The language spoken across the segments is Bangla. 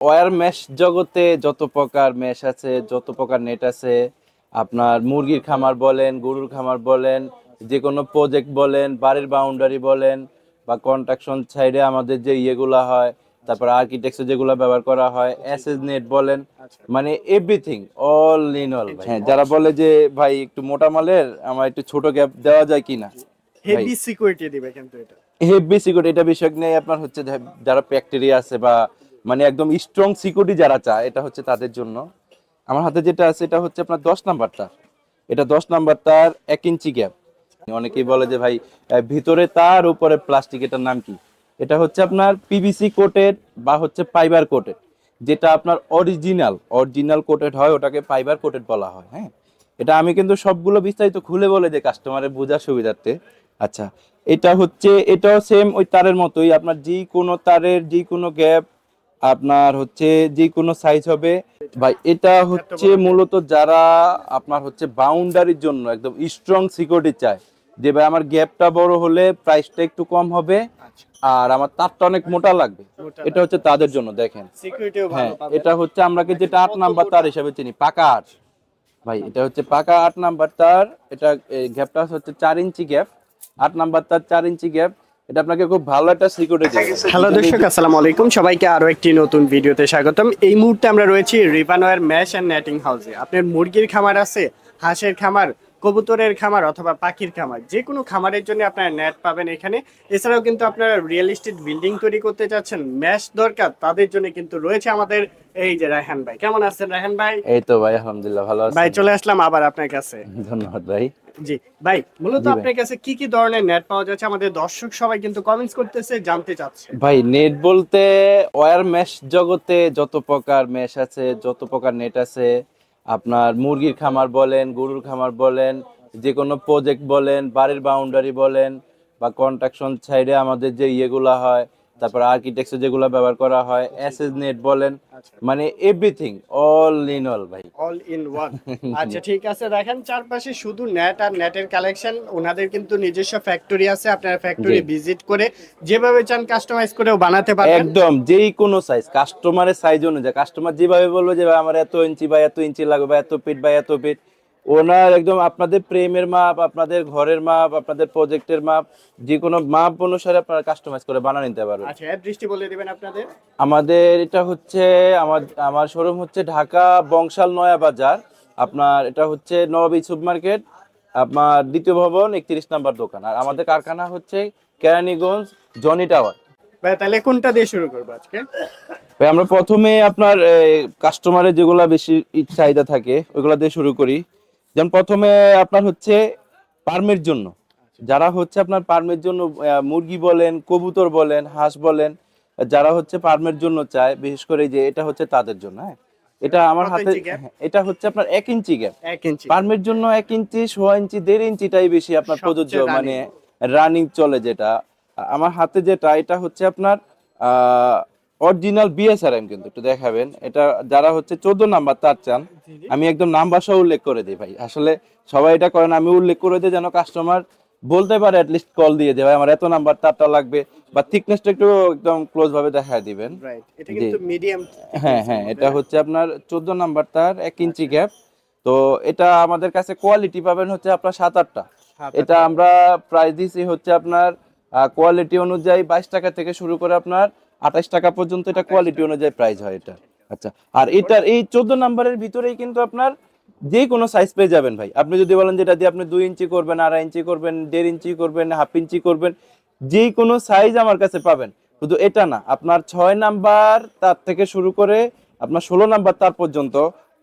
ওয়্যার মেশ জগতে যত প্রকার মেশ আছে, যত প্রকার নেট আছে, আপনার মুরগির খামার বলেন, গরুর খামার বলেন, যে কোনো প্রজেক্ট বলেন, বাড়ির বাউন্ডারি বলেন, বা কনস্ট্রাকশন সাইডে আমাদের যে ইয়েগুলা হয়, তারপর আর্কিটেকচার যেগুলো ব্যবহার করা হয়, এসএস নেট বলেন, আচ্ছা, মানে এভরিথিং, অল ইন অল ভাই। হ্যাঁ, যারা বলে যে ভাই একটু মোটা মালের আমার একটু ছোট গ্যাপ দেওয়া যায় কিনা ভাই, হেভি সিকিউরিটি দিবে কিন্তু এটা। হেভি সিকিউরিটি এটা বিষয় নিয়ে আপনার হচ্ছে যারা ব্যাকটেরিয়া আছে বা মানে একদম স্ট্রং সিকিউরিটি যারা চায়, এটা হচ্ছে তাদের জন্য। আমার হাতে যেটা আছে এটা হচ্ছে আপনার 10 নাম্বার তার। এটা 10 নাম্বার তার, 1 ইঞ্চি গ্যাপ। অনেকেই বলে যে ভাই ভিতরে তার উপরে প্লাস্টিক, এটার নাম কি? এটা হচ্ছে আপনার পিভিসি কোটেড বা হচ্ছে ফাইবার কোটেড। যেটা আপনার অরিজিনাল অরিজিনাল কোটেড হয় ওটাকে ফাইবার কোটেড বলা হয়। হ্যাঁ, এটা আমি কিন্তু সবগুলো বিস্তারিত খুলে বলে যে কাস্টমারের বোঝার সুবিধার্থে। আচ্ছা, এটা হচ্ছে এটাও সেম ওই তারের মতোই, আপনার যে কোনো তারের যে কোনো গ্যাপ আপনার হচ্ছে যে কোনো সাইজ হবে ভাই। এটা এত হচ্ছে বড় gap। মূলত যারা আপনার হচ্ছে বাউন্ডারির জন্য একদম স্ট্রং সিকিউরিটি চায়, যে ভাই আমার গ্যাপটা বড় হলে প্রাইসটা একটু কম হবে আচ্ছা, আর আমার তারটা অনেক মোটা লাগবে, মোটা এটা লাগবে। হচ্ছে তাদের জন্য। দেখেন, সিকিউরিটিও ভালো হ্যাঁ, পাবেন। এটা হচ্ছে আমরাকে দেখেন যেটা আট কত নাম্বার মোটা। তার হিসাবে চিনি, পাকা আট আট ভাই। এটা নাম্বার। হচ্ছে পাকা 8 নাম্বার তার। এটা গ্যাপটা হচ্ছে 4 ইঞ্চি গ্যাপ। 8 নাম্বার তার, 4 ইঞ্চি গ্যাপ। এটা আপনাকে খুব ভালো একটা সিকিউরিটি দেবে ভাই। হ্যালো দুইটা দর্শক, আসসালামু আলাইকুম। সবাইকে আরো একটি নতুন ভিডিওতে স্বাগতম। এই মুহূর্তে আমরা রয়েছি রিভানওয়্যার ম্যাশ অ্যান্ড নেটিং হাউসে। আপনার মুরগির খামার আছে, হাঁসের খামার, কবুতরের খামার অথবা পাখির খামার, যে কোনো খামারের জন্য আপনারা নেট পাবেন এখানে। এছাড়াও কিন্তু আপনারা রিয়েল এস্টেট বিল্ডিং তৈরি করতে চাচ্ছেন, ম্যাশ দরকার, তাদের জন্য কিন্তু রয়েছে আমাদের এই যে রায়হান ভাই। কেমন আছেন রায়হান ভাই? এই তো ভাই, আলহামদুলিল্লাহ ভালো ভাই আছি। চলে আসলাম আবার আপনার কাছে। ধন্যবাদ ভাই। জি ভাই, মূলত জি ভাই। আপনার কাছে কি কি ধরনের নেট পাওয়া যাচ্ছে? আমাদের দর্শক সবাই কিন্তু কমেন্টস করতেছে, জানতে চাচ্ছে। ভাই নেট বলতে ওয়্যার মেশ জগতে যত প্রকার মেশ আছে, যত প্রকার নেট আছে, আপনার মুরগির খামার বলেন, গরুর খামার বলেন, যে কোনো প্রজেক্ট বলেন, বাড়ির বাউন্ডারি বলেন, বা কনস্ট্রাকশন সাইডে আমাদের যে ইয়েগুলা হয়, তারপর আর্কিটেকচার যেগুলো ব্যবহার করা হয়, এসএস নেট বলেন, আচ্ছা, মানে এভরিথিং, অল ইন অল ভাই। All in one. আচ্ছা ঠিক আছে, দেখেন চারপাশে শুধু নেট আর নেটের কালেকশন। ওনাদের কিন্তু নিজস্ব ফ্যাক্টরি আছে, আপনারা জি, ফ্যাক্টরি ভিজিট করে যেভাবে চান কাস্টমাইজ করেও বানাতে পারবেন। একদম যেই কোনো সাইজ, কাস্টমারের সাইজ অনুযায়ী কাস্টমার যেভাবে বলবো যে ভাই আমার এত ইঞ্চি বা এত ইঞ্চি লাগবে বা এত ফিট বা এত ফিট, ওনার একদম আপনাদের প্রেমের মাপ, আপনাদের ঘরের মাপ, আপনাদের প্রজেক্টের মাপ, যে কোনো মাপ অনুসারে আপনারা কাস্টমাইজ করে বানিয়ে নিতে পারবেন। আচ্ছা, অ্যাড্রেসটি বলে দিবেন আপনাদের। আমাদের এটা হচ্ছে আমার আমার শোরুম হচ্ছে ঢাকা বংশাল নয়া বাজার। আপনার এটা হচ্ছে নবাবী সুপার মার্কেট, আপনার দ্বিতীয় ভবন, 31 নাম্বার দোকান। আর ঠিক আমাদের আছে কারখানা হচ্ছে কেরানীগঞ্জ, জনি টাওয়ার। ভাই, তাহলে কোনটা দিয়ে শুরু করবো আজকে? ভাই আমরা প্রথমে আপনার কাস্টমারের যেগুলা বেশি চাহিদা থাকে ওইগুলা দিয়ে শুরু করি। যেমন প্রথমে আপনার হচ্ছে পার্মের জন্য, যারা হচ্ছে আপনার পার্মের জন্য মুরগি বলেন, কবুতর বলেন, হাঁস বলেন, যারা হচ্ছে পার্মের জন্য চায়, বিশেষ করে এই যে এটা হচ্ছে তাদের জন্য। হ্যাঁ, এটা আমার কত হাতে। ইঞ্চি গ্যাপ? হ্যাঁ, এটা হচ্ছে আপনার 1 ইঞ্চি গ্যাপ। 1 ইঞ্চি গ্যাপ। পার্মের জন্য 1 ইঞ্চি, 1.5 ইঞ্চি, 1.5 ইঞ্চিটাই বেশি আপনার প্রযোজ্য, সবচেয়ে মানে রানিং। রানিং চলে যেটা। আমার হাতে যেটা, এটা হচ্ছে আপনার অরিজিনাল বিএসআরএম, কিন্তু একটু দেখাবেন এটা। যারা হচ্ছে 14 নাম্বার তার চান, জি জি। আমি একদম নাম্বার সহ উল্লেখ করে দিই ভাই। আসলে সবাই এটা করেন, আমি উল্লেখ করে দিই যেন কাস্টমার বলতে পারে অ্যাটলিস্ট কল দিয়ে যে ভাই আমার এত নাম্বার তারটা লাগবে, বা থিকনেসটা একটু একদম ক্লোজ ভাবে দেখায় দিবেন। রাইট, এটা জি, কিন্তু মিডিয়াম হ্যাঁ থিকনেসের হ্যাঁ, মধ্যে এটা না? হচ্ছে আপনার 14 নাম্বার তার, 1 ইঞ্চি আচ্ছা, গ্যাপ। তো এটা আমাদের কাছে কোয়ালিটি পাবেন হচ্ছে আপনার 7-8টা। হাত এটা আটটা। আমরা প্রাইস দিছি হচ্ছে আপনার কোয়ালিটি অনুযায়ী 22 টাকা থেকে শুরু করে আপনার 28 টাকা পর্যন্ত, এটা 28 কোয়ালিটি টাকা অনুযায়ী থেকে। প্রাইস হয় এটা। আচ্ছা ঠিক আছে। আচ্ছা, আর তারপর? এটার এই 14 নাম্বারের ভিতরেই কিন্তু আপনার যে কোনো সাইজ পেয়ে যাবেন ভাই। আপনি যদি বলেন যেটা দিয়ে আপনি 2 ইঞ্চি করবেন, 2.5 ইঞ্চি করবেন, 1.5 ইঞ্চি করবেন, হাফ ইঞ্চি করবেন, যে কোনো সাইজ আমার কাছে পাবেন। শুধু এটা না, আপনার 6 নাম্বার তার থেকে শুরু করে আপনার 16 নাম্বার তার পর্যন্ত,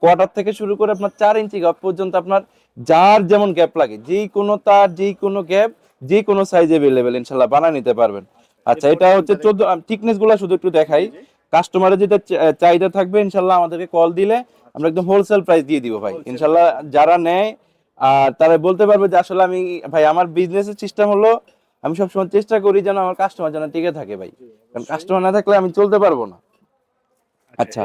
কোয়ার্টার থেকে শুরু করে আপনার 4 ইঞ্চি গ্যাপ পর্যন্ত, আপনার যার যেমন গ্যাপ লাগে, যেই কোনো তার, যেই কোনো গ্যাপ, যে কোনো সাইজ এভেলেবেল ইনশাল্লাহ বানিয়ে নিতে পারবেন। আচ্ছা, এরপর এটা হচ্ছে কোনটা দেখবো? 14 থিকনেস গুলা শুধু একটু দেখাই। জি জি। কাস্টমারের যেটা চাহিদা থাকবে ইনশাল্লাহ আমাদেরকে কল দিলে আচ্ছা আমরা একদম হোলসেল প্রাইস দিয়ে দিব ভাই হোলসেল ইনশাল্লাহ। প্রাইস। যারা নেয় আর তারা বলতে পারবে যে আসলে আমি, ভাই আমার বিজনেসের সিস্টেম হলো আমি সবসময় চেষ্টা করি যেন আমার কাস্টমার যেন টিকে থাকে ভাই, জি কারণ অবশ্যই। কাস্টমার না থাকলে আমি চলতে পারবো না। আচ্ছা,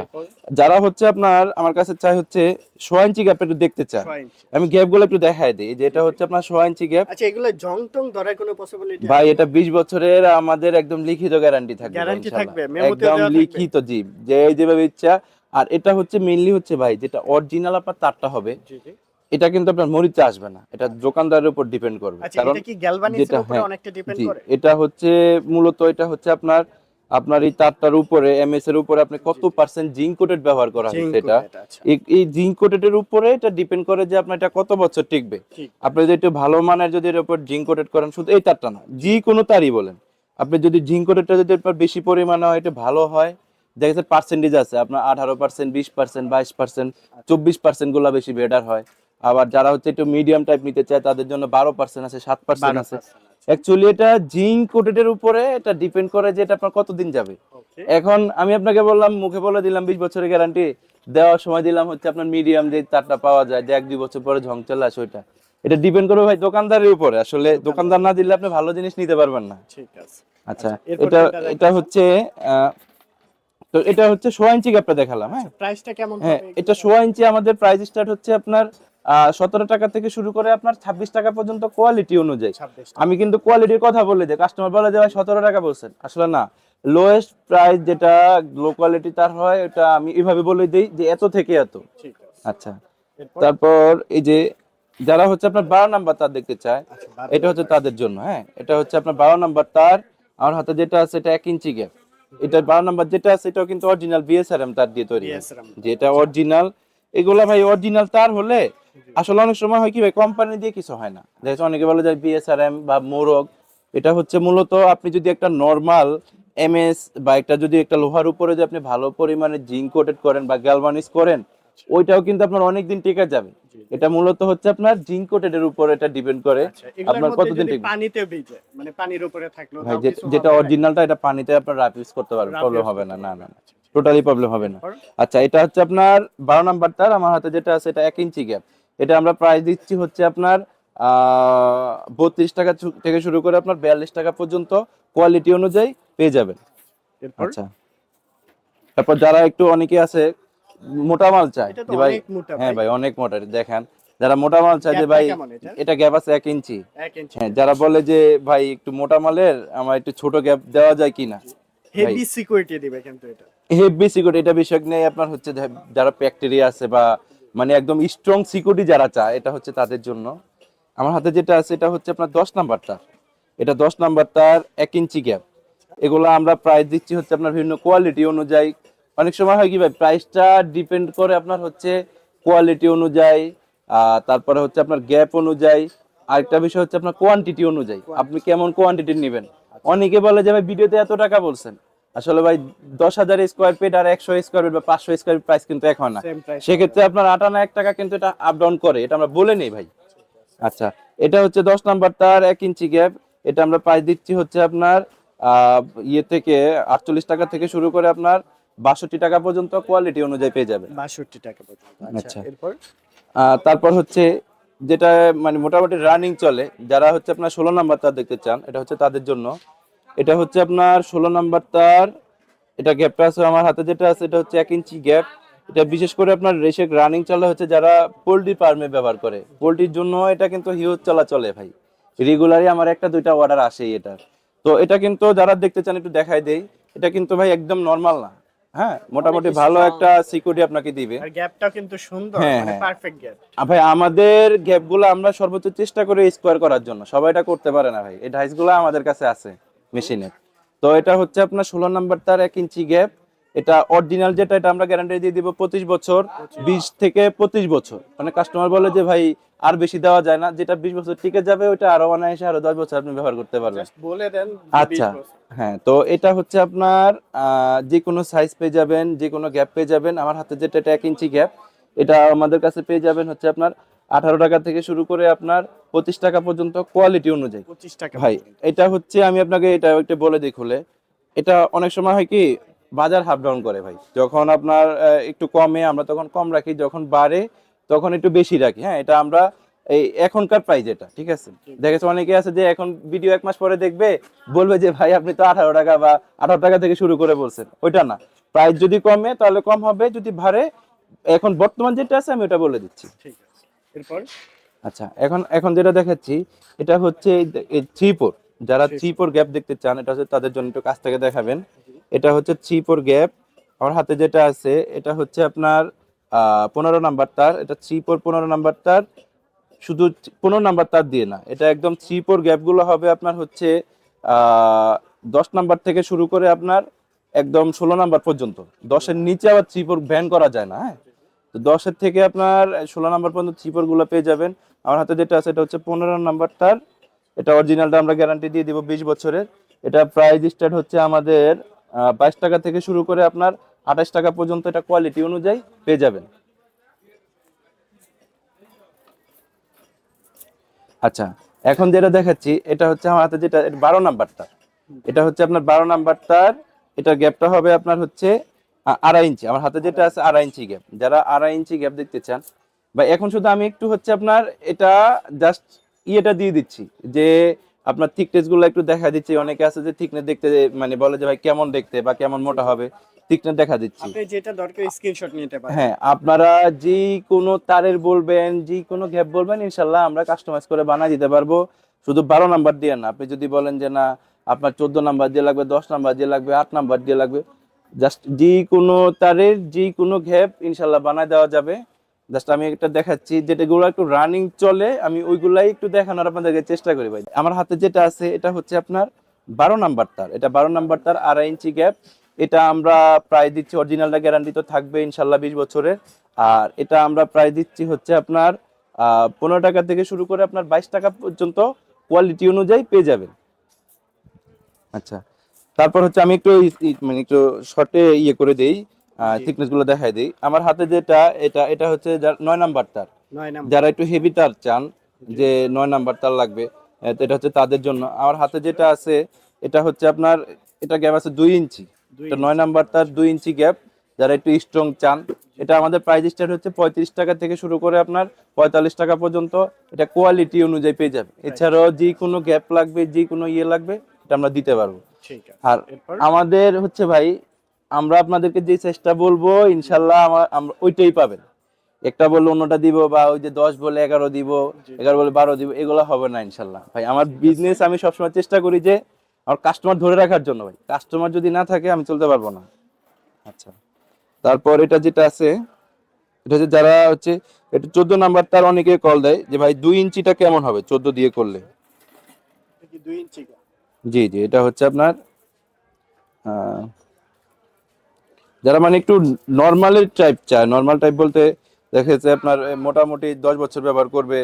যারা হচ্ছে আপনার আমার কাছে চাই হচ্ছে 6 ইঞ্চি গ্যাপ একটু দেখতে চায়, 6 ইঞ্চি। আমি গ্যাপ গুলো একটু দেখাই দিই যে এটা হচ্ছে আপনার 6 ইঞ্চি গ্যাপ। আচ্ছা, এগুলো জং টং ধরার কোনো পসিবিলিটি ভাই আছে? এটা 20 বছরের আমাদের একদম লিখিত গ্যারান্টি থাকবে ভাই, গ্যারান্টি ইনশাআল্লাহ থাকবে, মেমোতেও একদম দেওয়া থাকবে? লিখিত, জি যে যেভাবে ইচ্ছা। আর এটা হচ্ছে মেইনলি হচ্ছে ভাই যেটা অরিজিনাল আপনার তারটা হবে, জি জি। এটা কিন্তু আপনার মরিচা আসবে না, এটা দোকানদারের উপর ডিপেন্ড করবে। আচ্ছা, কারণ এটা কি গ্যালভানিজের যেটা উপরে হ্যাঁ অনেকটা ডিপেন্ড জি করে? এটা হচ্ছে মূলত এটা হচ্ছে আপনার আপনার এই তারটার উপরে এমএস এর উপরে আপনি কত পার্সেন্ট জিঙ্ক কোটেড ব্যবহার করা জিঙ্ক হচ্ছে, এটা কোটেড, আচ্ছা। এই জিঙ্ক কোটেডের উপরে এটা ডিপেন্ড করে যে আপনার এটা কত বছর টিকবে। ঠিক। আপনি যদি একটু ভালো মানের যদি এর উপর জিঙ্ক কোটেড করেন, শুধু এই তারটা না যে কোনো তারই বলেন, আপনি যদি জিঙ্ক কোটেডটা যদি একটু বেশি পরিমাণে হয় এটা ভালো হয়। দেখা যাচ্ছে পার্সেন্টেজ আছে আপনার 18%, 20%, 22%, 24% গুলা বেশি বেটার হয়। আবার যারা হচ্ছে একটু মিডিয়াম টাইপ নিতে চায় তাদের জন্য 12% আছে, 7% আছে। 12%, অ্যাকচুয়ালি এটা জিঙ্ক কোটেডের উপরে এটা ডিপেন্ড করে যে এটা আপনার কতদিন যাবে। ওকে। এখন আমি আপনাকে বললাম, মুখে বলে দিলাম 20 বছরের গ্যারান্টি, দেওয়ার সময় দিলাম হচ্ছে আপনার মিডিয়াম যে তারটা পাওয়া যায় যে 1-2 বছর পরে ঝং চলে আসে, ওইটা এটা ডিপেন্ড করবে ভাই দোকানদারের উপরে। আসলে দোকানদার না দিলে আপনি ভালো জিনিস নিতে পারবেন না। ঠিক আছে। আচ্ছা, এরপর এটা কোনটা এটা দেখাচ্ছেন? হচ্ছে তো এটা হচ্ছে 6 ইঞ্চি গ্যাপটা দেখালাম। হ্যাঁ প্রাইসটা কেমন হ্যাঁ হবে এটা এগুলো? 6 ইঞ্চি আমাদের প্রাইস স্টার্ট হচ্ছে আপনার 17 টাকা থেকে শুরু করে আপনার 26 টাকা পর্যন্ত কোয়ালিটি অনুযায়ী। 26 আমি টাকা। কিন্তু কোয়ালিটির কথা বলে যে কাস্টমার বলে যে ভাই 17 টাকা বলছেন, আসলে না, লোয়েস্ট প্রাইস যেটা লো কোয়ালিটি তার হয় এটা আমি এইভাবে বলে দিই যে এত থেকে এত। ঠিক আছে। আচ্ছা, এরপর? তারপর এই যে যারা হচ্ছে আপনার 12 নাম্বার তার দেখতে চায়, আচ্ছা, 12 এটা হচ্ছে তাদের জন্য। হ্যাঁ এটা হচ্ছে আপনার 12 নাম্বার তার, আমার হাতে যেটা আছে এটা 1 ইঞ্চি গ্যাপ। এটা 12 নাম্বার যেটা আছে এটাও কিন্তু অরিজিনাল বিএসআরএম তার দিয়ে তৈরি হয়, বিএসআরএম, যেটা অরিজিনাল। এগুলা ভাই অরিজিনাল তার হলে আসলে অনেক সময় হয় কি ভাই কোম্পানি দিয়ে কিছু হয় না, দেখো অনেকে বলে যে বিএসআরএম বা মোরগ। এটা হচ্ছে মূলত আপনি যদি একটা নরমাল এমএস বা একটা যদি একটা লোহার উপরে যদি আপনি ভালো পরিমাণে জিঙ্ক কোটেড করেন বা গ্যালভানিজ করেন, ওইটাও কিন্তু আপনার অনেক দিন টিকে যাবে। এটা মূলত হচ্ছে আপনার জিঙ্ক কোটেডের উপর এটা ডিপেন্ড করে আচ্ছা, এগুলোর আপনার মধ্যে কতদিন যদি টিকবে। পানিতে ভিজে, মানে পানির উপরে থাকলো ভাই তাও কিছু যেটা হবে নাকি? অরিজিনালটা এটা পানিতে আপনার রাফ ইউজ করতে পারবেন, রাফ প্রবলেম ইউজ হবে না, করতে না পারবে। না না, আচ্ছা, ঠিক টোটালি আছে। প্রবলেম হবে না। এরপর? আচ্ছা, এটা হচ্ছে আপনার 12 নাম্বার তার, আমার হাতে যেটা আছে এটা 1 ইঞ্চি গ্যাপ। এটা আমরা প্রাইস দিচ্ছি হচ্ছে আপনার 32 টাকা থেকে শুরু করে আপনার 42 টাকা পর্যন্ত কোয়ালিটি অনুযায়ী পেয়ে যাবেন। এরপর? আচ্ছা, তারপর যারা একটু অনেকে আছে মোটা মাল চায় এটা তো যে ভাই, অনেক মোটা হ্যাঁ ভাই। ভাই অনেক মোটা, দেখেন যারা মোটা মাল চায় যে গ্যাপটা ভাই কেমন এটা? এটা গ্যাপ আছে 1 ইঞ্চি। 1 ইঞ্চি। হ্যাঁ যারা বলে যে ভাই একটু মোটা মালের আমার একটু ছোট গ্যাপ দেওয়া যায় কিনা, ভাই হেভি সিকিউরিটি দিবে কিন্তু এটা। হেভি সিকিউরিটি এটা বিষয় নেই আপনার হচ্ছে যারা ব্যাকটেরিয়া আছে বা মানে একদম স্ট্রং সিকিউরিটি যারা চায় এটা হচ্ছে তাদের জন্য। আমার হাতে যেটা আছে এটা হচ্ছে আপনার 10 নাম্বার তার, এটা 10 নাম্বার তার 1 ইঞ্চি গ্যাপ। এগুলো আমরা প্রাইস দিচ্ছি হচ্ছে আপনার বিভিন্ন কোয়ালিটি অনুযায়ী। অনেক সময় হয় কি ভাই প্রাইসটা ডিপেন্ড করে আপনার হচ্ছে কোয়ালিটি অনুযায়ী, তারপরে হচ্ছে আপনার গ্যাপ অনুযায়ী, আরেকটা বিষয় হচ্ছে আপনার কোয়ান্টিটি অনুযায়ী, আপনি কেমন কোয়ান্টিটি নেবেন। অনেকে বলে যে ভাই ভিডিওতে এত টাকা বলছেন, আসলে ভাই 10,000 স্কোয়ার ফিট আর 100 স্কোয়ার ফিট বা 500 স্কোয়ার ফিট প্রাইস কিন্তু এক হয় না। Same price. সেক্ষেত্রে আপনার 8 আনা 1 টাকা কিন্তু এটা আপ ডাউন করে, এটা আমরা বলে নেই ভাই। আচ্ছা, এটা হচ্ছে 10 নাম্বার তার 1 ইঞ্চি গ্যাপ। এটা আমরা প্রাইস দিচ্ছি হচ্ছে আপনার আহ, ইয়ে থেকে 48 টাকা থেকে শুরু করে আপনার 62 টাকা পর্যন্ত কোয়ালিটি অনুযায়ী পেয়ে যাবেন। 62 টাকা পর্যন্ত। আচ্ছা, আচ্ছা, এরপর? তারপর হচ্ছে যেটা মানে মোটামুটি রানিং চলে, যারা হচ্ছে আপনার 16 নাম্বার তার দেখতে চান এটা হচ্ছে তাদের জন্য। এটা হচ্ছে আপনার 16 নাম্বার তার, এটা গ্যাপটা আছে আমার হাতে যেটা আছে এটা হচ্ছে 1 ইঞ্চি গ্যাপ। এটা বিশেষ করে আপনার রেশেক রানিং চলে হচ্ছে যারা পোল্ট্রি ফার্মে ব্যবহার করে, পোল্ট্রির জন্য এটা কিন্তু হিউজ চলা চলে ভাই, রেগুলারই আমার একটা দুইটা অর্ডার আসেই এটা। তো এটা কিন্তু যারা দেখতে চান একটু দেখাই দেই, এটা কিন্তু ভাই একদম নরমাল না, হ্যাঁ মোটামুটি অনেক ভালো strong। একটা সিকিউরিটি আপনাকে দিবে। আর গ্যাপটাও কিন্তু সুন্দর, হ্যাঁ, মানে হ্যাঁ। Perfect gap. ভাই আমাদের গ্যাপগুলো আমরা সর্বোচ্চ চেষ্টা করি স্কোয়ার করার জন্য, সবাই এটা করতে পারে না ভাই, এই ডাইসগুলো আমাদের কাছে আছে মেশিনে। তো এটা হচ্ছে আপনার 16 নাম্বার তার 1 ইঞ্চি গ্যাপ। এটা অরিজিনাল যেটা এটা আমরা গ্যারান্টি দিয়ে দিব 25 বছর, 20 থেকে 25 বছর। মানে কাস্টমার বলে যে ভাই আর বেশি দেওয়া যায় না, যেটা 20 বছর টিকে যাবে ওটা আরো অনায়াসে আরো 10 বছর আপনি ব্যবহার করতে পারবেন। জাস্ট বলে দেন যে 20 আচ্ছা, বছর। হ্যাঁ তো এটা হচ্ছে আপনার যে কোনো সাইজ পেয়ে যাবেন, যে কোনো গ্যাপ পেয়ে যাবেন। আমার হাতে যেটা এটা 1 ইঞ্চি গ্যাপ, এটা আমাদের কাছে পেয়ে যাবেন হচ্ছে আপনার 18 টাকা থেকে শুরু করে আপনার 25 টাকা পর্যন্ত কোয়ালিটি অনুযায়ী। 25 টাকা ভাই পর্যন্ত। এটা হচ্ছে আমি আপনাকে এটা একটা বলে দিই খুলে, এটা অনেক সময় হয় কি বাজার হাফ ডাউন করে ভাই, যখন আপনার একটু কমে আমরা তখন কম রাখি, যখন বাড়ে তখন একটু বেশি রাখি। হ্যাঁ এটা আমরা এই এখনকার প্রাইস এটা, ঠিক আছে। দেখেছো অনেকে আছে যে এখন ভিডিও 1 মাস পরে দেখবে বলবে যে ভাই আপনি তো 18 টাকা বা 18 টাকা থেকে শুরু করে বলছেন, ওইটা না, প্রাইস যদি কমে তাহলে কম হবে, যদি বাড়ে এখন বর্তমান যেটা আছে আমি ওটা বলে দিচ্ছি। ঠিক আছে, এরপর আচ্ছা, এখন এখন যেটা দেখাচ্ছি এটা হচ্ছে এই 3-4, যারা 3-4 গ্যাপ দেখতে চান এটা হচ্ছে তাদের জন্য একটু কাছ থেকে দেখাবেন। এটা হচ্ছে 3-4 গ্যাপ। আমার হাতে যেটা আছে এটা হচ্ছে আপনার 15 নাম্বার তার। এটা 3-4 15 নাম্বার তার, শুধু 15 নাম্বার তার দিয়ে না, এটা একদম 3-4 গ্যাপ গুলো হবে আপনার হচ্ছে 10 নাম্বার থেকে শুরু করে আপনার একদম 16 নাম্বার পর্যন্ত। 10-এর নিচে আবার 3-4 ব্যান করা যায় না, হ্যাঁ। তো 10-এর থেকে আপনার 16 নাম্বার পর্যন্ত 3-4 গুলো পেয়ে যাবেন। আমার হাতে যেটা আছে এটা হচ্ছে 15 নাম্বার তার। এটা অরিজিনালটা আমরা গ্যারান্টি দিয়ে দিব 20 বছরের। এটা প্রাইস স্টার্ট হচ্ছে আমাদের 22 টাকা থেকে শুরু করে আপনার 28 টাকা পর্যন্ত, এটা কোয়ালিটি অনুযায়ী পেয়ে যাবেন। আচ্ছা, এখন যেটা দেখাচ্ছি এটা হচ্ছে আমার হাতে যেটা 12 নাম্বার তার। এটা হচ্ছে আপনার 12 নাম্বার তার। এটার গ্যাপটা হবে আপনার হচ্ছে 2.5 ইঞ্চি। আমার হাতে যেটা আছে 2.5 ইঞ্চি গ্যাপ। যারা 2.5 ইঞ্চি গ্যাপ দেখতে চান, বা এখন শুধু আমি একটু হচ্ছে আপনার এটা জাস্ট ইয়েটা দিয়ে দিচ্ছি যে আপনার থিকনেস গুলো একটু দেখা দিচ্ছি। অনেকে আছে যে থিকনেস দেখতে মানে বলে যে ভাই কেমন দেখতে বা কেমন মোটা হবে, থিকনেস দেখা দিচ্ছি। আপনি যেটা দরকার স্ক্রিনশট নিতে পারেন। হ্যাঁ, আপনারা যে কোনো তারের বলবেন, যে কোনো গ্যাপ বলবেন, ইনশাল্লাহ আমরা কাস্টমাইজ করে বানিয়ে দিতে পারবো। শুধু 12 নাম্বার দিয়ে না, আপনি যদি বলেন যে না আপনার 14 নাম্বার দিয়ে লাগবে, 10 নাম্বার দিয়ে লাগবে, 8 নাম্বার দিয়ে লাগবে, জাস্ট যে কোনো তারের যে কোনো গ্যাপ ইনশাল্লাহ বানায় দেওয়া যাবে। জাস্ট আমি একটা দেখাচ্ছি যেটাগুলো একটু রানিং চলে, আমি ওইগুলাই একটু দেখানোর আপনাদেরকে চেষ্টা করি ভাই। আমার হাতে যেটা আছে এটা হচ্ছে আপনার 12 নাম্বার তার। এটা 12 নাম্বার তার, 2.5 ইঞ্চি গ্যাপ। এটা আমরা প্রায় দিচ্ছি, অরিজিনালটা গ্যারান্টি তো থাকবে ইনশাল্লাহ 20 বছরের। আর এটা আমরা প্রায় দিচ্ছি হচ্ছে আপনার 15 টাকা থেকে শুরু করে আপনার 22 টাকা পর্যন্ত কোয়ালিটি অনুযায়ী পেয়ে যাবেন। আচ্ছা, তারপর হচ্ছে আমি একটু মানে একটু শর্টে ইয়ে করে দেই, থিকনেস গুলো দেখাই দিই। আমার হাতে যেটা এটা এটা হচ্ছে 9 নাম্বার তার। 9 নাম্বার। যারা একটু হেভি তার চান, যে 9 নাম্বার তার লাগবে, তো এটা হচ্ছে তাদের জন্য। আমার হাতে যেটা আছে এটা হচ্ছে আপনার, এটা গ্যাপ আছে 2 ইঞ্চি। এটা 9 নাম্বার তার, 2 ইঞ্চি গ্যাপ। যারা একটু স্ট্রং চান, এটা আমাদের প্রাইস স্টার্ট হচ্ছে 35 টাকা থেকে শুরু করে আপনার 45 টাকা পর্যন্ত। এটা কোয়ালিটি অনুযায়ী পেয়ে যাবে। এছাড়াও যে কোনো গ্যাপ লাগবে, যে কোনো ইয়ে লাগবে, এটা আমরা দিতে পারবো। ঠিক আছে, আর এরপর আমাদের হচ্ছে ভাই, আমরা আপনাদেরকে যে চেষ্টা বলবো ইনশাল্লাহ আমরা ওইটাই পাবেন। একটা বললে অন্যটা দিব, বা ওই যে 10 বলে 11 দিব, 11 বলে 12 দিব, এগুলো হবে না ইনশাল্লাহ ভাই। আমার বিজনেস আমি সবসময় চেষ্টা করি যে আমার কাস্টমার ধরে রাখার জন্য ভাই। কাস্টমার যদি না থাকে আমি চলতে পারবো না। আচ্ছা, তারপর এটা যেটা আছে এটা হচ্ছে যারা হচ্ছে এটা 14 নাম্বার তার, অনেকে কল দেয় যে ভাই 2 ইঞ্চিটা কেমন হবে 14 দিয়ে করলে। এটা কি 2 ইঞ্চি? জি জি, এটা হচ্ছে আপনার আহ, যারা মানে একটু নর্মালের টাইপ চায়, নর্মাল টাইপ বলতে দেখা যাচ্ছে আপনার মোটামুটি 10 বছর ব্যবহার করবে,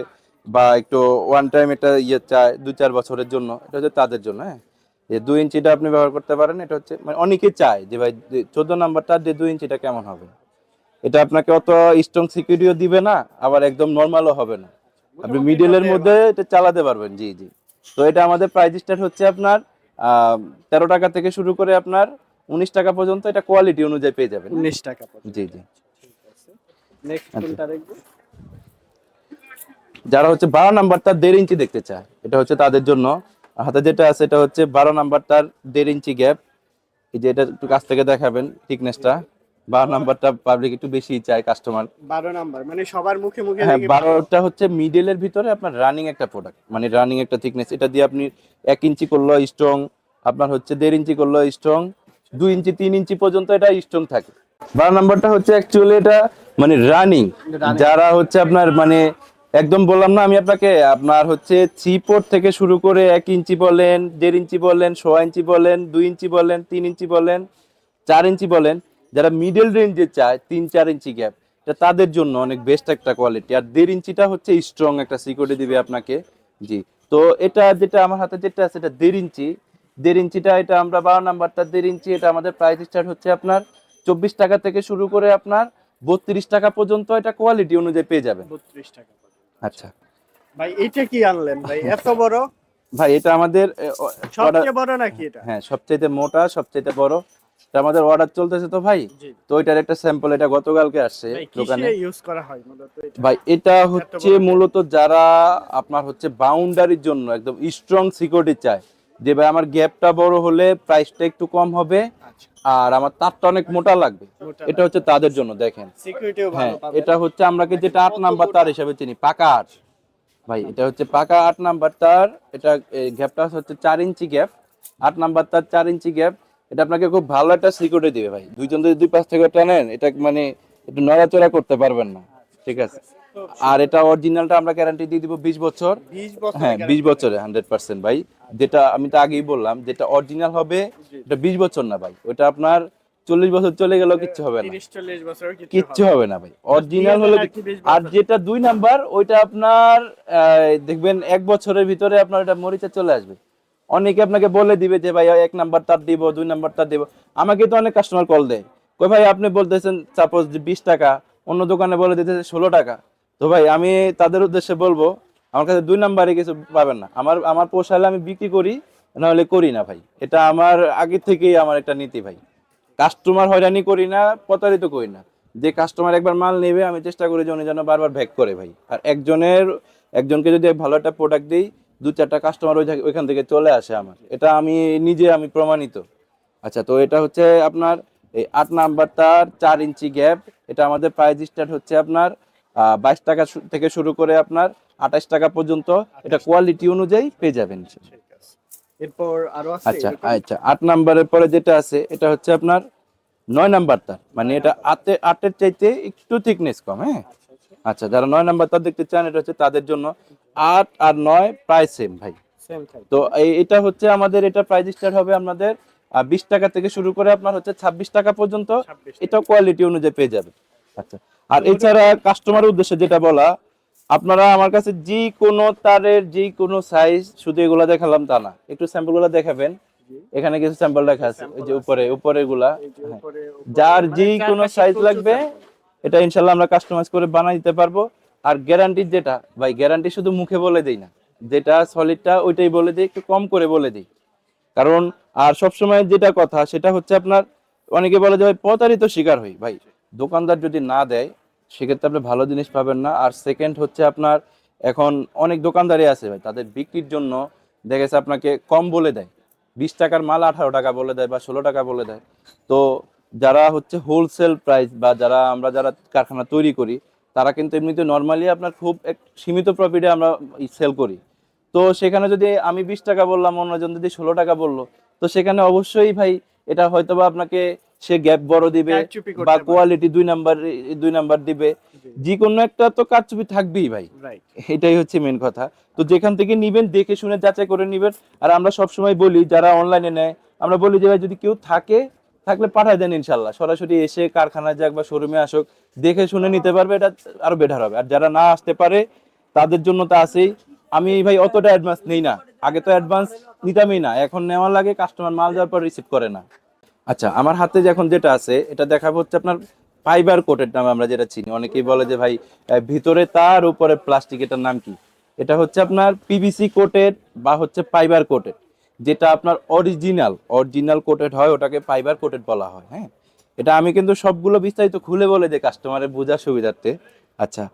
বা একটু ওয়ান টাইম এটা ইয়ে চায় 2-4 বছরের জন্য, এটা হচ্ছে তাদের জন্য। হ্যাঁ, এই 2 ইঞ্চিটা আপনি ব্যবহার করতে পারেন। এটা হচ্ছে মানে অনেকে চায় যে ভাই 14 নাম্বারটা যে 2 ইঞ্চিটা কেমন হবে। এটা আপনাকে অত স্ট্রং সিকিউরিটিও দিবে না, আবার একদম নর্মালও হবে না, আপনি মিডলের মধ্যে এটা চালাতে পারবেন। জি জি। তো এটা আমাদের প্রাইস স্টার্ট হচ্ছে আপনার 13 টাকা থেকে শুরু করে আপনার 19 টাকা পর্যন্ত, এটা কোয়ালিটি অনুযায়ী পেয়ে যাবেন। 19 টাকা পর্যন্ত। জি জি। ঠিক আছে, নেক্সট আচ্ছা, কোনটা দেখব? যারা হচ্ছে 12 নাম্বারটা 1.5 ইঞ্চি দেখতে চায়, এটা হচ্ছে তাদের জন্য। হাতে যেটা আছে এটা হচ্ছে 12 নাম্বারটার 1.5 ইঞ্চি গ্যাপ। এই যে এটা একটু কাছ থেকে দেখাবেন থিকনেসটা। 12 নাম্বারটা পাবলিক একটু বেশি চায় কাস্টমার। 12 নাম্বার মানে সবার মুখে মুখে হ্যাঁ, দেখি 12টা হচ্ছে মিডলের ভিতরে আপনার রানিং একটা প্রোডাক্ট, মানে রানিং একটা থিকনেস। এটা দিয়ে আপনি 1 ইঞ্চি করলো স্ট্রং, আপনার হচ্ছে 1.5 ইঞ্চি করলো স্ট্রং, 2 ইঞ্চি 3 ইঞ্চি পর্যন্ত এটা স্ট্রং থাকে। 12 নাম্বারটা হচ্ছে অ্যাকচুয়ালি এটা মানে রানিং। যারা হচ্ছে আপনার মানে একদম বললাম না আমি আপনাকে, আপনার হচ্ছে 3-4 থেকে শুরু করে 1 ইঞ্চি বলেন, 1.5 ইঞ্চি বলেন, 1.5 ইঞ্চি বলেন, 2 ইঞ্চি বলেন, 3 ইঞ্চি বলেন, 4 ইঞ্চি বলেন, যারা মিডল রেঞ্জে চায় 3-4 ইঞ্চি গ্যাপ, এটা তাদের জন্য অনেক বেস্ট একটা কোয়ালিটি। আর 1.5 ইঞ্চিটা হচ্ছে স্ট্রং একটা সিকিউরিটি দিবে আপনাকে। জি। তো এটা যেটা আমার হাতে যেটা আছে এটা 1.5 ইঞ্চি। 1.5 ইঞ্চিটা এটা আমরা 12 নাম্বারটা 1.5 ইঞ্চি, এটা আমাদের প্রাইস স্টার্ট হচ্ছে আপনার 24 টাকা থেকে শুরু করে আপনার 32 টাকা পর্যন্ত, এটা কোয়ালিটি অনুযায়ী পেয়ে যাবেন। 32 টাকা পর্যন্ত। আচ্ছা ভাই এটা কি আনলেন ভাই এত বড়? ভাই, এটা আমাদের সবচেয়ে বড় নাকি এটা? হ্যাঁ, সবচেয়ে মোটা, সবচেয়ে বড়। এটা আমাদের অর্ডার চলতেছে তো ভাই। জি। তো এটার একটা স্যাম্পল, এটা গতকালকে আসছে ভাই দোকানে। কিসে ইউজ করা হয় মূলত এটা? ভাই এটা এত হচ্ছে বড় মূলত যারা আপনার হচ্ছে বাউন্ডারির জন্য একদম স্ট্রং সিকিউরিটি চায়, যে ভাই আমার গ্যাপটা বড় হলে প্রাইসটা একটু কম হবে, আর আমার তারটা অনেক মোটা লাগবে, মোটা এটা হচ্ছে তাদের জন্য। দেখেন, সিকিউরিটিও হ্যাঁ, ভালো পাবেন। এটা হচ্ছে আমরা যেটা 8 নাম্বার তার হিসাবে চিনি, পাকা 8 ভাই। এটা হচ্ছে পাকা 8 নাম্বার তার। এটা গ্যাপটা হচ্ছে 4 ইঞ্চি গ্যাপ, 8 নাম্বার তার 4 ইঞ্চি গ্যাপ। এটা আপনাকে খুব ভালো একটা সিকিউরিটি দিবে ভাই। দুইজন যদি দুই পাশ থেকে টানেন, এটা মানে একটু নড়াচড়া করতে পারবেন না, ঠিক আছে। আর এটা অরিজিনালটা আমরা গ্যারান্টি দিয়ে দিব 20 বছর। 20 বছরের হ্যাঁ, 20 গ্যারান্টি বছরে 100% ভাই। যেটা আমি তো আগেই বললাম, যেটা অরিজিনাল হবে এটা 20 বছর না ভাই, ওটা আপনার 40 বছর চলে গেলেও কিচ্ছু হবে না, 30-40 বছর কিচ্ছু হবে না ভাই। অরিজিনাল দিয়ে হলো দেন আর কি 20 আর বছর। যেটা 2 নাম্বার ওইটা আপনার দেখবেন 1 বছরের ভিতরে আপনার এটা মরিচা চলে আসবে। অনেকে আপনাকে বলে দিবে যে ভাই 1 নাম্বার তার দিব, 2 নাম্বার তার দিব। আমাকে তো অনেক কাস্টমার কল দেয়, কই ভাই আপনি বলতেছেন সাপোজ 20 টাকা, অন্য দোকানে বলে দিতেছে 16 টাকা। তো ভাই আমি তাদের উদ্দেশ্যে বলবো, আমার কাছে 2 নাম্বারে কিছু পাবেন না। আমার আমার পোষালে আমি বিক্রি করি, না হলে করি না ভাই। এটা আমার আগে থেকেই আমার একটা নীতি ভাই। কাস্টমার হয়রানি করি না, প্রতারিত করি না। যে কাস্টমার একবার মাল নেবে, আমি চেষ্টা করি যে উনি যেন বারবার ব্যাক করে ভাই। আর একজনকে যদি ভালো একটা প্রোডাক্ট দিই, 2-4টা কাস্টমার ওইখান থেকে চলে আসে আমার। এটা আমি প্রমাণিত। আচ্ছা, তো এটা হচ্ছে আপনার এই 8 নাম্বার তার 4 ইঞ্চি গ্যাপ। এটা আমাদের প্রাইস স্টার্ট হচ্ছে আপনার 22 টাকা থেকে শুরু করে আপনার 28 টাকা পর্যন্ত। এটা কোয়ালিটি অনুযায়ী পেয়ে যাবেন। ঠিক আছে। এরপর আরো আছে আচ্ছা এরকম? আচ্ছা, 8 নাম্বারের পরে যেটা আছে এটা হচ্ছে আপনার 9 নাম্বার তার, মানে এটা আটের চাইতে একটু থিকনেস কম, হ্যাঁ। আচ্ছা, যারা 9 নাম্বার তার দেখতে চান, এটা হচ্ছে তাদের জন্য। 8 আর 9 প্রায় সেম ভাই। সেম থাকবে। তো এটা হচ্ছে আমাদের, এটা প্রাইস স্টার্ট হবে আপনাদের 20 টাকা থেকে শুরু করে আপনার হচ্ছে 26 টাকা পর্যন্ত। 26 এটা কোয়ালিটি অনুযায়ী পেয়ে যাবে। আচ্ছা, আর তো এছাড়া কাস্টমারের উদ্দেশ্যে যেটা বলা, আপনারা আমার কাছে যে কোনো তারের যে কোনো সাইজ, শুধু এগুলা দেখালাম তা না, একটু স্যাম্পল গুলা দেখাবেন। এখানে কিছু স্যাম্পল রাখা আছে, ওই যে উপরে গুলা। এই যে হ্যাঁ, উপরে যার মানে যে কোনো চারপাশে সাইজ প্রচুর লাগবে, sample। এটা ইনশাল্লাহ আমরা কাস্টমাইজ করে বানাই দিতে পারবো। আর গ্যারান্টি যেটা ভাই, গ্যারান্টি শুধু মুখে বলে দেই না, যেটা সলিডটা ওইটাই বলে দিই, একটু কম করে বলে দিই। কারণ আর সবসময় যেটা কথা সেটা হচ্ছে আপনার, অনেকে বলে যে ভাই প্রতারিত শিকার হই ভাই। দোকানদার যদি না দেয়, সেক্ষেত্রে আপনি ভালো জিনিস পাবেন না। আর সেকেন্ড হচ্ছে আপনার, এখন অনেক দোকানদারই আছে ভাই, তাদের বিক্রির জন্য দেখেছে আপনাকে কম বলে দেয়, 20 টাকার মাল 18 টাকা বলে দেয় বা 16 টাকা বলে দেয়। তো যারা হচ্ছে হোলসেল প্রাইস বা যারা কারখানা তৈরি করি, তারা কিন্তু এমনিতে নর্মালি আপনার খুব এক সীমিত প্রফিটে আমরা সেল করি। তো সেখানে যদি আমি 20 টাকা বললাম, অন্যজন যদি 16 টাকা বললো, তো সেখানে অবশ্যই ভাই এটা হয়তোবা আপনাকে সে গ্যাপ বড় দিবে, কারচুপি বা করতে পারে। কোয়ালিটি 2 নাম্বার দিবে। যে কোনো একটা তো কারচুপি থাকবেই ভাই, রাইট। এটাই হচ্ছে মেন কথা। তো যেখান থেকে নিবেন দেখে শুনে যাচাই করে নিবেন। আর আমরা সব সময় বলি, যারা অনলাইনে নেয়, আমরা বলি যে ভাই যদি কেউ থাকলে পাঠায় দেন, ইনশাল্লাহ সরাসরি এসে কারখানায় যাক বা শোরুমে আসুক, দেখে শুনে নিতে পারবে, এটা আরো বেটার হবে। আর যারা না আসতে পারে, তাদের জন্য তো আছেই। আমি ভাই অতটা অ্যাডভান্স নেই না, আগে তো অ্যাডভান্স নিতামই না, এখন নেওয়া লাগে, কাস্টমার মাল যাওয়ার পর রিসিভ করে না। আচ্ছা, আমার হাতে এখন যেটা আছে এটা দেখাবো হচ্ছে আপনার ফাইবার কোটেড নামে আমরা যেটা চিনি। অনেকেই বলে যে ভাই ভিতরে তার উপরে প্লাস্টিক, এটার নাম কি? এটা হচ্ছে আপনার পিভিসি কোটেড বা হচ্ছে ফাইবার কোটেড। যেটা আপনার অরিজিনাল কোটেড হয়, ওটাকে ফাইবার কোটেড বলা হয়, হ্যাঁ। এটা আমি কিন্তু সবগুলো বিস্তারিত খুলে বলে যে কাস্টমারের বোঝার সুবিধার্থে। আচ্ছা,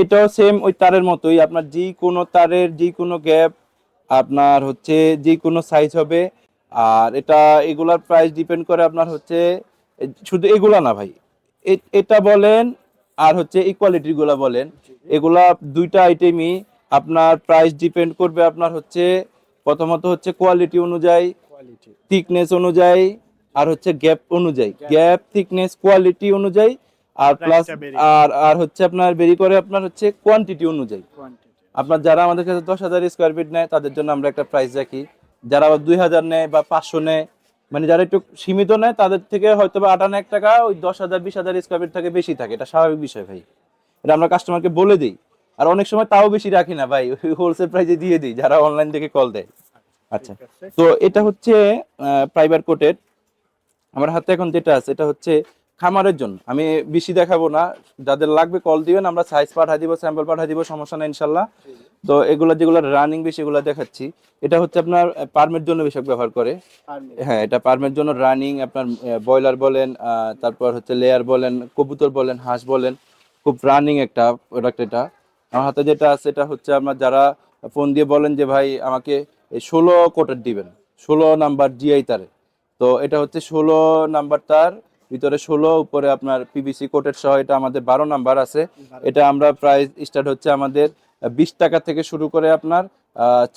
এটাও সেম ওই তারের মতোই, আপনার যে কোনো তারের যে কোনো গ্যাপ আপনার হচ্ছে যে কোনো সাইজ হবে। আর এগুলার প্রাইস ডিপেন্ড করে আপনার হচ্ছে, শুধু এগুলা না ভাই, এটা বলেন আর হচ্ছে ইকুয়ালিটি গুলা বলেন, এগুলা দুইটা আইটেমই আপনার প্রাইস ডিপেন্ড করবে আপনার হচ্ছে, প্রথমত হচ্ছে কোয়ালিটি অনুযায়ী, কোয়ালিটি। থিকনেস অনুযায়ী, আর হচ্ছে গ্যাপ অনুযায়ী, গ্যাপ থিকনেস কোয়ালিটি অনুযায়ী। আর প্লাস প্রাইসটা বেরি আর হচ্ছে আপনার বেরি করে আপনার হচ্ছে কোয়ান্টিটি অনুযায়ী। কোয়ান্টিটি। আপনার যারা আমাদের কাছে 10,000 স্কোয়ার ফিট নেয়, তাদের জন্য আমরা একটা প্রাইস রাখি। যারা আবার 2,000 নেয় বা 500 নেয়, মানে যারা একটু সীমিত নেয়, তাদের থেকে হয়তো বা 58 টাকা ওই 10,000 20,000 স্কোয়ার ফিট থেকে বেশি থাকে, এটা স্বাভাবিক বিষয় ভাই। এটা আমরা কাস্টমারকে বলে দিই। আর অনেক সময় তাও বেশি রাখি না ভাই, হোলসেল প্রাইসে দিয়ে দিই যারা অনলাইন থেকে কল দেয়। আচ্ছা, ঠিক আছে। তো এটা হচ্ছে ফাইবার কোটেড। আমার হাতে এখন যেটা আছে এটা হচ্ছে খামারের জন্য, আমি বেশি দেখাবো না। যাদের লাগবে কল দিবেন, আমরা সাইজ পাঠিয়ে দিব, স্যাম্পল পাঠিয়ে দিব, সমস্যা নেই ইনশাল্লাহ। তো এগুলো যেগুলো রানিং বেশি, এগুলো দেখাচ্ছি। এটা হচ্ছে আপনার পার্মের জন্য বেশি ব্যবহার করে। হ্যাঁ, এটা পার্মের জন্য রানিং, আপনার ব্রয়লার বলেন, তারপর হচ্ছে লেয়ার বলেন, কবুতর বলেন, হাঁস বলেন, খুব রানিং একটা প্রোডাক্ট এটা। আমার হাতে যেটা আছে এটা হচ্ছে আপনার, যারা ফোন দিয়ে বলেন যে ভাই আমাকে 16 কোটের দিবেন, 16 নাম্বার জিআই তারে, তো এটা হচ্ছে 16 নাম্বার তার, ভিতরে 16, উপরে আপনার পিভিসি কোটের সহ, এটা আমাদের 12 নাম্বার আছে। এটা আমরা প্রাইস স্টার্ট হচ্ছে আমাদের 20 টাকা থেকে শুরু করে আপনার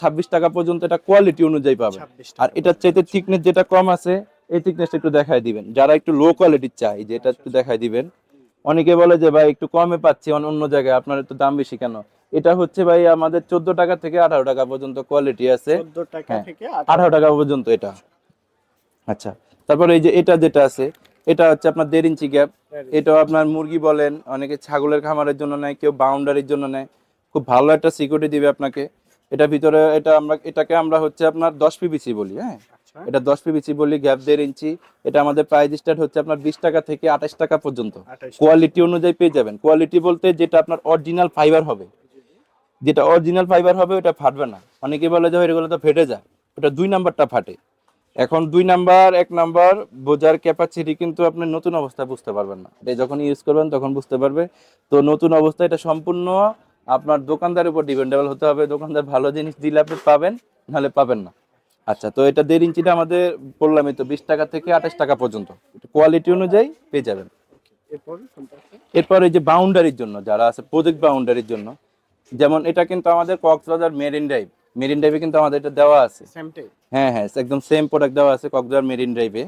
26 টাকা পর্যন্ত, এটা কোয়ালিটি অনুযায়ী পাবেন। 26 আর টাকা এটার চাইতে থিকনেস যেটা কম আছে, এই থিকনেসটা একটু দেখায় দিবেন, যারা একটু লো কোয়ালিটির চাই, যে এটা একটু দেখায় দিবেন। অনেকে বলে যে ভাই একটু কমে পাচ্ছি অন্য জায়গায়, আপনার একটু দাম বেশি কেন? এটা হচ্ছে ভাই আমাদের 14 টাকা থেকে 18 টাকা পর্যন্ত কোয়ালিটি আছে। 14 টাকা হ্যাঁ, থেকে 18 টাকা পর্যন্ত এটা। আচ্ছা, তারপরে এই যে এটা যেটা আছে, এটা হচ্ছে আপনার 1.5 ইঞ্চি গ্যাপ। এটাও আপনার মুরগি বলেন, অনেকে ছাগলের খামারের জন্য নেয়, কেউ বাউন্ডারির জন্য নেয়, খুব ভালো একটা সিকিউরিটি দিবে আপনাকে। এটা ভিতরে এটাকে আমরা হচ্ছে আপনার 10 পিভিসি বলি। হ্যাঁ, আচ্ছা এটা 10 পিভিসি বলি, গ্যাপ 1.5 ইঞ্চি। এটা আমাদের প্রাইস স্টার্ট হচ্ছে আপনার 20 টাকা থেকে 28 টাকা পর্যন্ত। 28 টাকা। কোয়ালিটি অনুযায়ী পেয়ে যাবেন। কোয়ালিটি বলতে যেটা আপনার অরিজিনাল ফাইবার হবে, যেটা অরিজিনাল ফাইবার হবে ওটা ফাটবে না। অনেকে বলে যে এগুলো তো ফেটে যায়, ওটা 2 নাম্বারটা ফাটে। এখন 2 নাম্বার 1 নাম্বার বোঝার ক্যাপাসিটি কিন্তু আপনি নতুন অবস্থায় বুঝতে পারবেন না, এটা যখন ইউজ করবেন তখন বুঝতে পারবে। তো নতুন অবস্থায় এটা সম্পূর্ণ আপনার দোকানদারের উপর ডিপেন্ডেবল হতে হবে। দোকানদার ভালো জিনিস দিলে আপনি পাবেন, নাহলে পাবেন না। আচ্ছা, তো এটা 1.5 ইঞ্চিটা আমাদের বললামই তো 20 টাকা থেকে 28 টাকা পর্যন্ত, কোয়ালিটি অনুযায়ী পেয়ে যাবেন। এরপর কোনটা আছে? এরপর এই যে বাউন্ডারির জন্য যারা আছে, প্রজেক্ট বাউন্ডারির জন্য, যেমন এটা কিন্তু আমাদের কক্সবাজার মেরিন ড্রাইভে কিন্তু আমাদের এটা দেওয়া আছে। সেমটাই। হ্যাঁ হ্যাঁ, একদম সেম প্রোডাক্ট দেওয়া আছে কক্সবাজার মেরিন ড্রাইভে।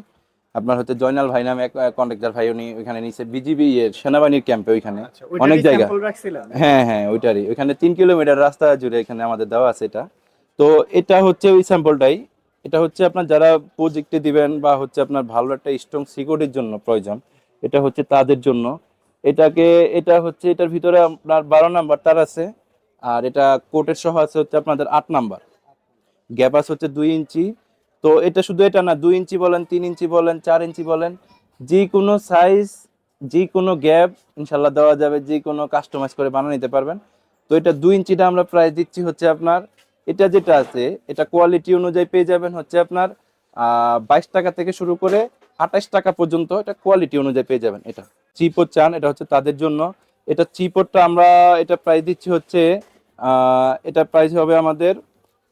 আপনার হচ্ছে জয়নাল ভাই নামে এক কন্ট্রাক্টর ভাই, উনি ওইখানে নিচে বিজিবি এর সেনাবাহিনীর ক্যাম্পে ওইখানে আচ্ছা, অনেক ওইটারই জায়গা। স্যাম্পল রাখছিলেন? হ্যাঁ হ্যাঁ, ওইটারই, ওইখানে 3 কিলোমিটার রাস্তা জুড়ে এখানে আমাদের দেওয়া আছে এটা। তো এটা হচ্ছে ওই স্যাম্পলটাই। এটা হচ্ছে আপনার যারা প্রজেক্টে দিবেন বা হচ্ছে আপনার ভালো একটা স্ট্রং সিকিউরিটির জন্য প্রয়োজন, এটা হচ্ছে তাদের জন্য। এটা হচ্ছে এটার ভিতরে আপনার 12 নাম্বার তার আছে। আর এটা কোটের সহ আছে হচ্ছে আপনাদের 8 নাম্বার, গ্যাপ আছে হচ্ছে 2 ইঞ্চি। তো এটা শুধু এটা না, 2 ইঞ্চি বলেন, 3 ইঞ্চি বলেন, 4 ইঞ্চি বলেন, যে কোনো সাইজ, যে কোনো গ্যাপ ইনশাল্লাহ দেওয়া যাবে, যে কোনো কাস্টমাইজ করে বানিয়ে নিতে পারবেন। তো এটা 2 ইঞ্চিটা আমরা প্রাইস দিচ্ছি হচ্ছে আপনার, এটা যেটা আছে এটা কোয়ালিটি অনুযায়ী পেয়ে যাবেন হচ্ছে আপনার 22 টাকা থেকে শুরু করে 28 টাকা পর্যন্ত, এটা কোয়ালিটি অনুযায়ী পেয়ে যাবেন। এটা চিপোর চান, এটা হচ্ছে তাদের জন্য। এটা চিপোরটা আমরা এটা প্রাইস দিচ্ছি হচ্ছে এটা প্রাইস হবে আমাদের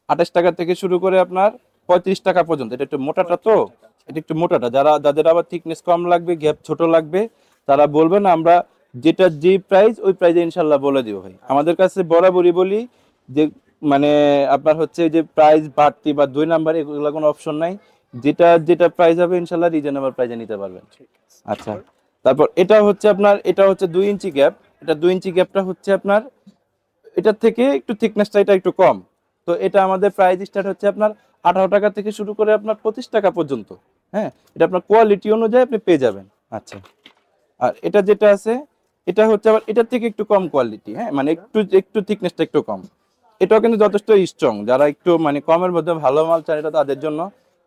28 টাকা থেকে শুরু করে আপনার 35 টাকা পর্যন্ত। এটা একটু মোটাটা, তো এটা একটু মোটাটা, যাদের আবার থিকনেস কম লাগবে, গ্যাপ ছোট লাগবে, তারা বলবেন, আমরা যেটা যে প্রাইস ওই প্রাইসে ইনশাল্লাহ বলে দিব ভাই। আমাদের কাছে বরাবরই বলি যে মানে আপনার হচ্ছে যে প্রাইস বাড়তি বা 2 নাম্বার এগুলো কোনো অপশন নাই, যেটা যেটা প্রাইস হবে ইনশাল্লাহ রিজনেবল প্রাইসে নিতে পারবেন। ঠিক আছে। আচ্ছা, তারপর এটা হচ্ছে 2 ইঞ্চি গ্যাপ। এটা 2 ইঞ্চি গ্যাপটা হচ্ছে আপনার এটার থেকে একটু থিকনেসটা এটা একটু কম। তো এটা আমাদের প্রাইস স্টার্ট হচ্ছে আপনার 18 টাকা থেকে শুরু করে আপনার 25 টাকা পর্যন্ত। হ্যাঁ, এটা আপনার কোয়ালিটি অনুযায়ী আপনি পেয়ে যাবেন। আচ্ছা, আর এটা যেটা আছে এটা হচ্ছে আবার এটার থেকে একটু কম কোয়ালিটি। হ্যাঁ, মানে একটু একটু থিকনেসটা একটু কম। এটাও কিন্তু যথেষ্ট স্ট্রং, যারা একটু মানে কমের মধ্যে ভালো মাল চান এটা তাদের জন্য।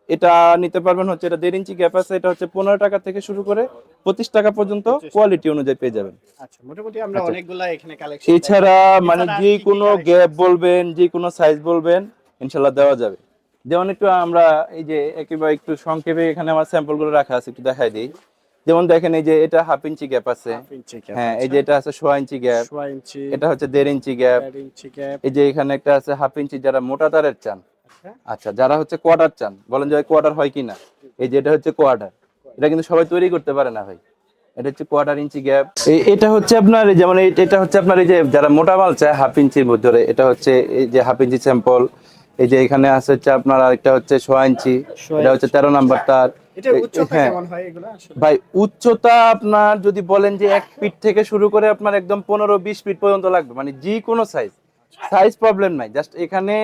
এটা নিতে পারবেন হচ্ছে, এটা 1.5 ইঞ্চি গ্যাপ আছে, এটা হচ্ছে 15 টাকা থেকে শুরু করে 25 টাকা পর্যন্ত 25 টাকা। কোয়ালিটি অনুযায়ী পেয়ে যাবেন। আচ্ছা, মোটামুটি আমরা আচ্ছা, অনেকগুলা এখানে কালেকশন এছাড়া মানে এছাড়া আর যে কি কি কোনো কালেকশন গ্যাপ আছে? বলবেন, যে কোনো সাইজ বলবেন, ইনশাল্লাহ দেওয়া যাবে। যেমন একটু আমরা এই যে একেবারে একটু সংক্ষেপে এখানে আমার স্যাম্পল গুলো রাখা আছে, একটু দেখাই দিই। যেমন দেখেন এই যে এটা 1/2 ইঞ্চি গ্যাপ আছে। হাফ ইঞ্চি ক্যাপ হ্যাঁ, এই আছে, যে এটা আছে 1/4 ইঞ্চি গ্যাপ। 1/4 ইঞ্চি, এটা হচ্ছে 1.5 ইঞ্চি গ্যাপ। 1.5 ইঞ্চি ক্যাপ। এই যে এখানে একটা আছে 1/2 ইঞ্চি, যারা মোটা তারের চান। আচ্ছা, আচ্ছা, যারা হচ্ছে কোয়ার্টার চান, বলেন যে কোয়ার্টার হয় কিনা, এই যে এটা হচ্ছে কোয়ার্টার। এটা কিন্তু সবাই তৈরি করতে পারে না ভাই। এটা হচ্ছে 1/4 ইঞ্চি গ্যাপ। এটা হচ্ছে আপনার যেমন এটা হচ্ছে আপনার এই যে যারা মোটা মাল চায় 1/2 ইঞ্চির ভিতরে, এটা হচ্ছে এই যে 1/2 ইঞ্চি স্যাম্পল। এই যে এখানে আছে হচ্ছে আপনার আরেকটা হচ্ছে 1/4 ইঞ্চি, এটা হচ্ছে 13 নাম্বার তার। এটা উচ্চতা হ্যাঁ কেমন হয় এগুলা আসলে? ভাই, উচ্চতা আপনার যদি বলেন যে 1 ফিট থেকে শুরু করে আপনার একদম 15-20 ফিট পর্যন্ত লাগবে, মানে যে কোনো সাইজ প্রবলেম নাই। জাস্ট এখানে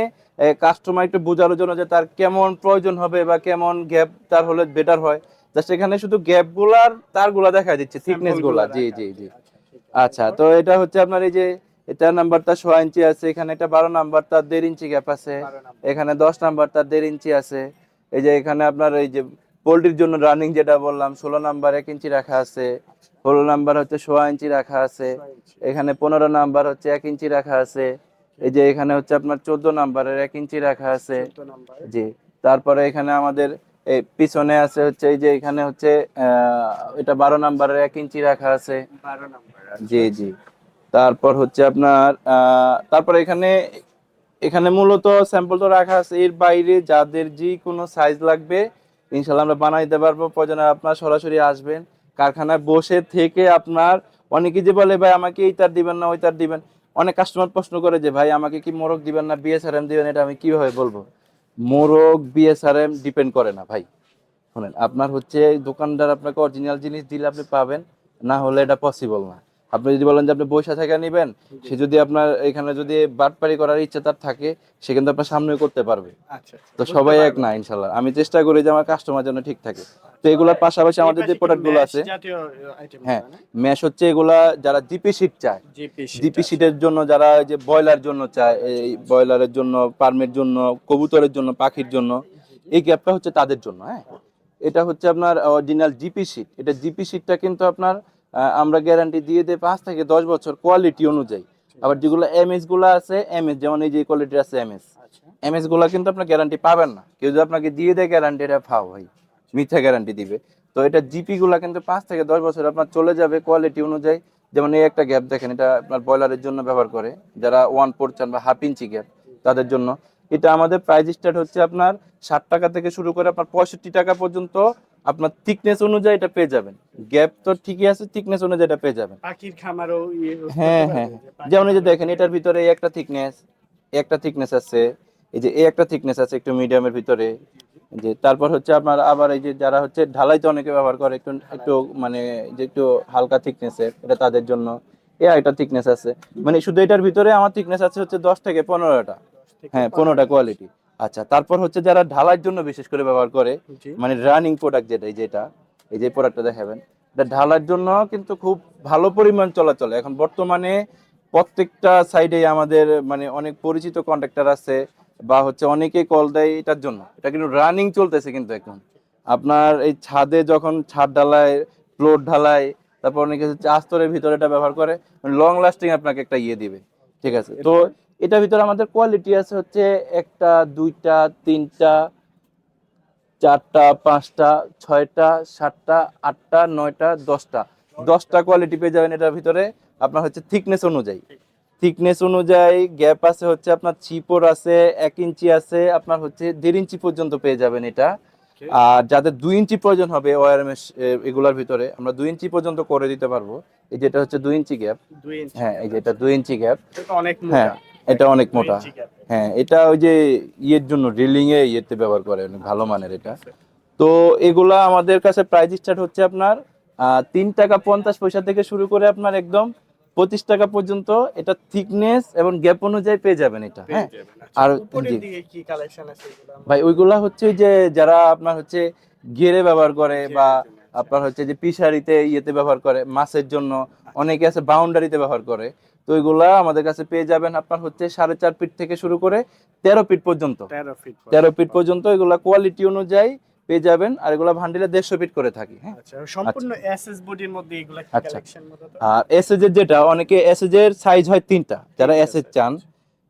কাস্টমার একটু বোঝানোর জন্য যে তার কেমন প্রয়োজন হবে বা কেমন গ্যাপ তার হলে বেটার হয়, জাস্ট এখানে শুধু গ্যাপ গুলার তার গুলা দেখা দিচ্ছে, থিকনেস স্যাম্পল গুলা। গুলা জি রাখা জি আছে। জি। আচ্ছা, ঠিক আছে। আচ্ছা, তো এটা হচ্ছে আপনার এই যে এটা নাম্বারটা 1/4 ইঞ্চি আছে, এখানে এটা 12 নাম্বার তার 1.5 ইঞ্চি গ্যাপ আছে, 12 নাম্বার। এখানে 10 নাম্বার তার 1.5 ইঞ্চি আছে। এই যে এখানে আপনার এই যে পোল্ট্রির জন্য রানিং যেটা বললাম 16 নাম্বার 1 ইঞ্চি রাখা আছে, 16 নাম্বার হচ্ছে 1/4 ইঞ্চি রাখা আছে, 1/4 ইঞ্চি। এখানে 15 নাম্বার হচ্ছে 1 ইঞ্চি রাখা আছে। এই যে এখানে হচ্ছে আপনার 14 নাম্বারের 1 ইঞ্চি রাখা আছে। 14 নাম্বার। জি, তারপরে এখানে আমাদের এই পিছনে আছে হচ্ছে এই যে এখানে হচ্ছে এটা 12 নাম্বারের 1 ইঞ্চি রাখা আছে। 12 নাম্বার। জি আচ্ছা। জি। তারপর হচ্ছে আপনার তারপরে এখানে এখানে মূলত স্যাম্পল তো রাখা আছে, এর বাইরে যাদের যে কোনো সাইজ লাগবে ইনশাল্লাহ আমরা বানাই দিতে পারবো। প্রয়োজনে আপনার সরাসরি আসবেন, কারখানায় বসে থেকে আপনার, অনেকে যে বলে ভাই আমাকে এই তার দিবেন না ওই তার দিবেন, অনেক কাস্টমার প্রশ্ন করে যে ভাই আমাকে কি মোরগ দিবেন না বিএসআরএম দিবেন, এটা আমি কিভাবে বলবো? মোরগ বিএসআরএম ডিপেন্ড করে না ভাই। শোনেন, আপনার হচ্ছে দোকানদার আপনাকে অরিজিনাল জিনিস দিলে আপনি পাবেন, না হলে এটা পসিবল না। আপনি যদি বলেন যে আপনি বৈশা থেকে নেবেন, সে যদি আপনার এখানে যদি বাটপারি করার ইচ্ছা তার থাকে, সে কিন্তু আপনার সামনে করতে পারবে। আচ্ছা তো সবাই এক না ইনশাল্লাহ। আমি চেষ্টা করি যে আমার কাস্টমার যেন ঠিক থাকে। তো এগুলোর পাশাপাশি আমাদের যে প্রোডাক্ট গুলো আছে, জাতীয় আইটেম হ্যাঁ, ম্যাশ হচ্ছে এগুলা যারা জিপি শীট চায়, জিপি জিপি শীটের জন্য, যারা এই যে ব্রয়লার জন্য চায়, এই ব্রয়লারের জন্য, ফার্মের জন্য, কবুতরের জন্য, পাখির জন্য, এই গ্যাপটা হচ্ছে তাদের জন্য। হ্যাঁ, এটা হচ্ছে আপনার অরিজিনাল জিপি শীট। এটা জিপি শীটটা কিন্তু আপনার আমরা গ্যারান্টি দিয়ে দেই 5 থেকে 10 বছর কোয়ালিটি অনুযায়ী। আবার যেগুলো এমএস গুলো আছে, এমএস যেমন এই যে কোয়ালিটি আছে এমএস, এমএস গুলা কিন্তু আপনার গ্যারান্টি পাবেন না। কেউ যদি আপনাকে দিয়ে দেয় গ্যারান্টি, এটা ফাও ভাই, মিথ্যা গ্যারান্টি দিবে। তো এটা জিপি গুলা কিন্তু 5 থেকে 10 বছর আপনার চলে যাবে কোয়ালিটি অনুযায়ী। যেমন এই একটা গ্যাপ দেখেন, এটা আপনার ব্রয়লারের জন্য ব্যবহার করে, যারা 1/4 চান বা হাফ ইঞ্চি গ্যাপ, তাদের জন্য। এটা আমাদের প্রাইস স্টার্ট হচ্ছে আপনার 60 টাকা থেকে শুরু করে আপনার 65 টাকা পর্যন্ত। আপনার থিকনেস অনুযায়ী এটা পেয়ে যাবেন। গ্যাপ তো ঠিকই আছে, থিকনেস অনুযায়ী এটা পেয়ে যাবেন। পাখির খামারও ইউজ করতে হ্যাঁ হ্যাঁ পারবে হ্যাঁ। যে পাখির যেমন এই যে খামারের দেখেন, জন্য। এটার ভিতরে এই একটা থিকনেস, একটা থিকনেস আছে, এই যে এই একটা থিকনেস আছে একটু মিডিয়ামের ভিতরে। যে তারপর হচ্ছে আপনার আবার এই যে যারা হচ্ছে ঢালাইতে অনেকে ব্যবহার করে, একটু একটু মানে যে একটু হালকা থিকনেসের, এটা তাদের জন্য। এ একটা থিকনেস আছে, মানে শুধু এটার ভিতরে আমার থিকনেস আছে হচ্ছে 10 থেকে 15টা। 10 থেকে হ্যাঁ, 15টা 15 কোয়ালিটি। আচ্ছা, তারপর হচ্ছে যারা ঢালাইয়ের জন্য বিশেষ করে ব্যবহার করে, জি মানে রানিং প্রোডাক্ট যেটা, এই যেটা, এই যে প্রোডাক্টটা দেখাবেন, এটা ঢালাইয়ের জন্য কিন্তু খুব ভালো পরিমাণ চলাচল এখন বর্তমানে। প্রত্যেকটা সাইডে আমাদের মানে অনেক পরিচিত কন্ট্রাক্টর আছে, বা হচ্ছে অনেকেই কল দেয় এটার জন্য। এটা কিন্তু রানিং চলতেছে কিন্তু এখন। আপনার এই ছাদে যখন ছাদ ঢালাই, ফ্লোর ঢালাই, তারপর অনেকে হচ্ছে আস্তরের ভিতরে এটা ব্যবহার করে, লং লাস্টিং আপনাকে একটা ইয়ে দিবে। ঠিক আছে, তো এটার ভিতরে আমাদের কোয়ালিটি আছে হচ্ছে একটা, দুইটা, তিনটা, চারটা, পাঁচটা, ছয়টা, সাতটা, আটটা, নয়টা, 10টা। 10টা কোয়ালিটি পেয়ে যাবেন এটার ভিতরে। আপনার হচ্ছে থিকনেস অনুযায়ী, থিকনেস অনুযায়ী গ্যাপ আছে হচ্ছে আপনার চিপোর আছে, 1 ইঞ্চি আছে, আপনার হচ্ছে 1.5 ইঞ্চি পর্যন্ত পেয়ে যাবেন এটা। আর যাদের 2 ইঞ্চি প্রয়োজন হবে ওয়ারএমএস এগুলার ভিতরে, আমরা 2 ইঞ্চি পর্যন্ত করে দিতে পারবো। এই যেটা হচ্ছে 2 ইঞ্চি গ্যাপ। 2 ইঞ্চি হ্যাঁ, গ্যাপ এই যে এটা 2 ইঞ্চি গ্যাপ। এটা তো অনেক হ্যাঁ, মোটা এটা দেখেন অনেক 2 মোটা। ইঞ্চি গ্যাপ হ্যাঁ, এটা ওই যে ইয়ের জন্য, রিলিং এ ইয়েতে ব্যবহার করে, অনেক ভালো মানের এটা। তো এগুলা আমাদের কাছে প্রাইস স্টার্ট হচ্ছে আপনার 3 টাকা 50 পয়সা থেকে শুরু করে আপনার একদম 25 টাকা পর্যন্ত। এটা থিকনেস এবং গ্যাপ অনুযায়ী পেয়ে যাবেন এটা। পেয়ে হ্যাঁ, যাবেন। আচ্ছা আর উপরের জি দিকে কি কালেকশন আছে এগুলো আমরা ভাই, ওইগুলা হচ্ছে ওই যে যারা আপনার হচ্ছে ঘেরে ব্যবহার করে, বা ঘেরের জন্য, আচ্ছা। আপনার হচ্ছে যে পিশারিতে ইয়েতে ব্যবহার করে মাছের জন্য, অনেকে আছে বাউন্ডারিতে ব্যবহার করে। তো ওইগুলা আমাদের কাছে পেয়ে যাবেন আপনার হচ্ছে 4.5 ফিট থেকে শুরু করে 13 ফিট পর্যন্ত। 13 ফিট 13 ফিট পর্যন্ত। পর্যন্ত এগুলা কোয়ালিটি অনুযায়ী পেয়ে যাবেন। আর এগুলা ভান্ডিলে 150 ফিট করে থাকি। হ্যাঁ, আচ্ছা সম্পূর্ণ আচ্ছা এসএস বডির মধ্যে এগুলা কি আচ্ছা। কালেকশন মূলত? আর এসএস এর যেটা, অনেকে এসএস এর সাইজ হয় 3টা, যারা তিনটা এসএস size, চান,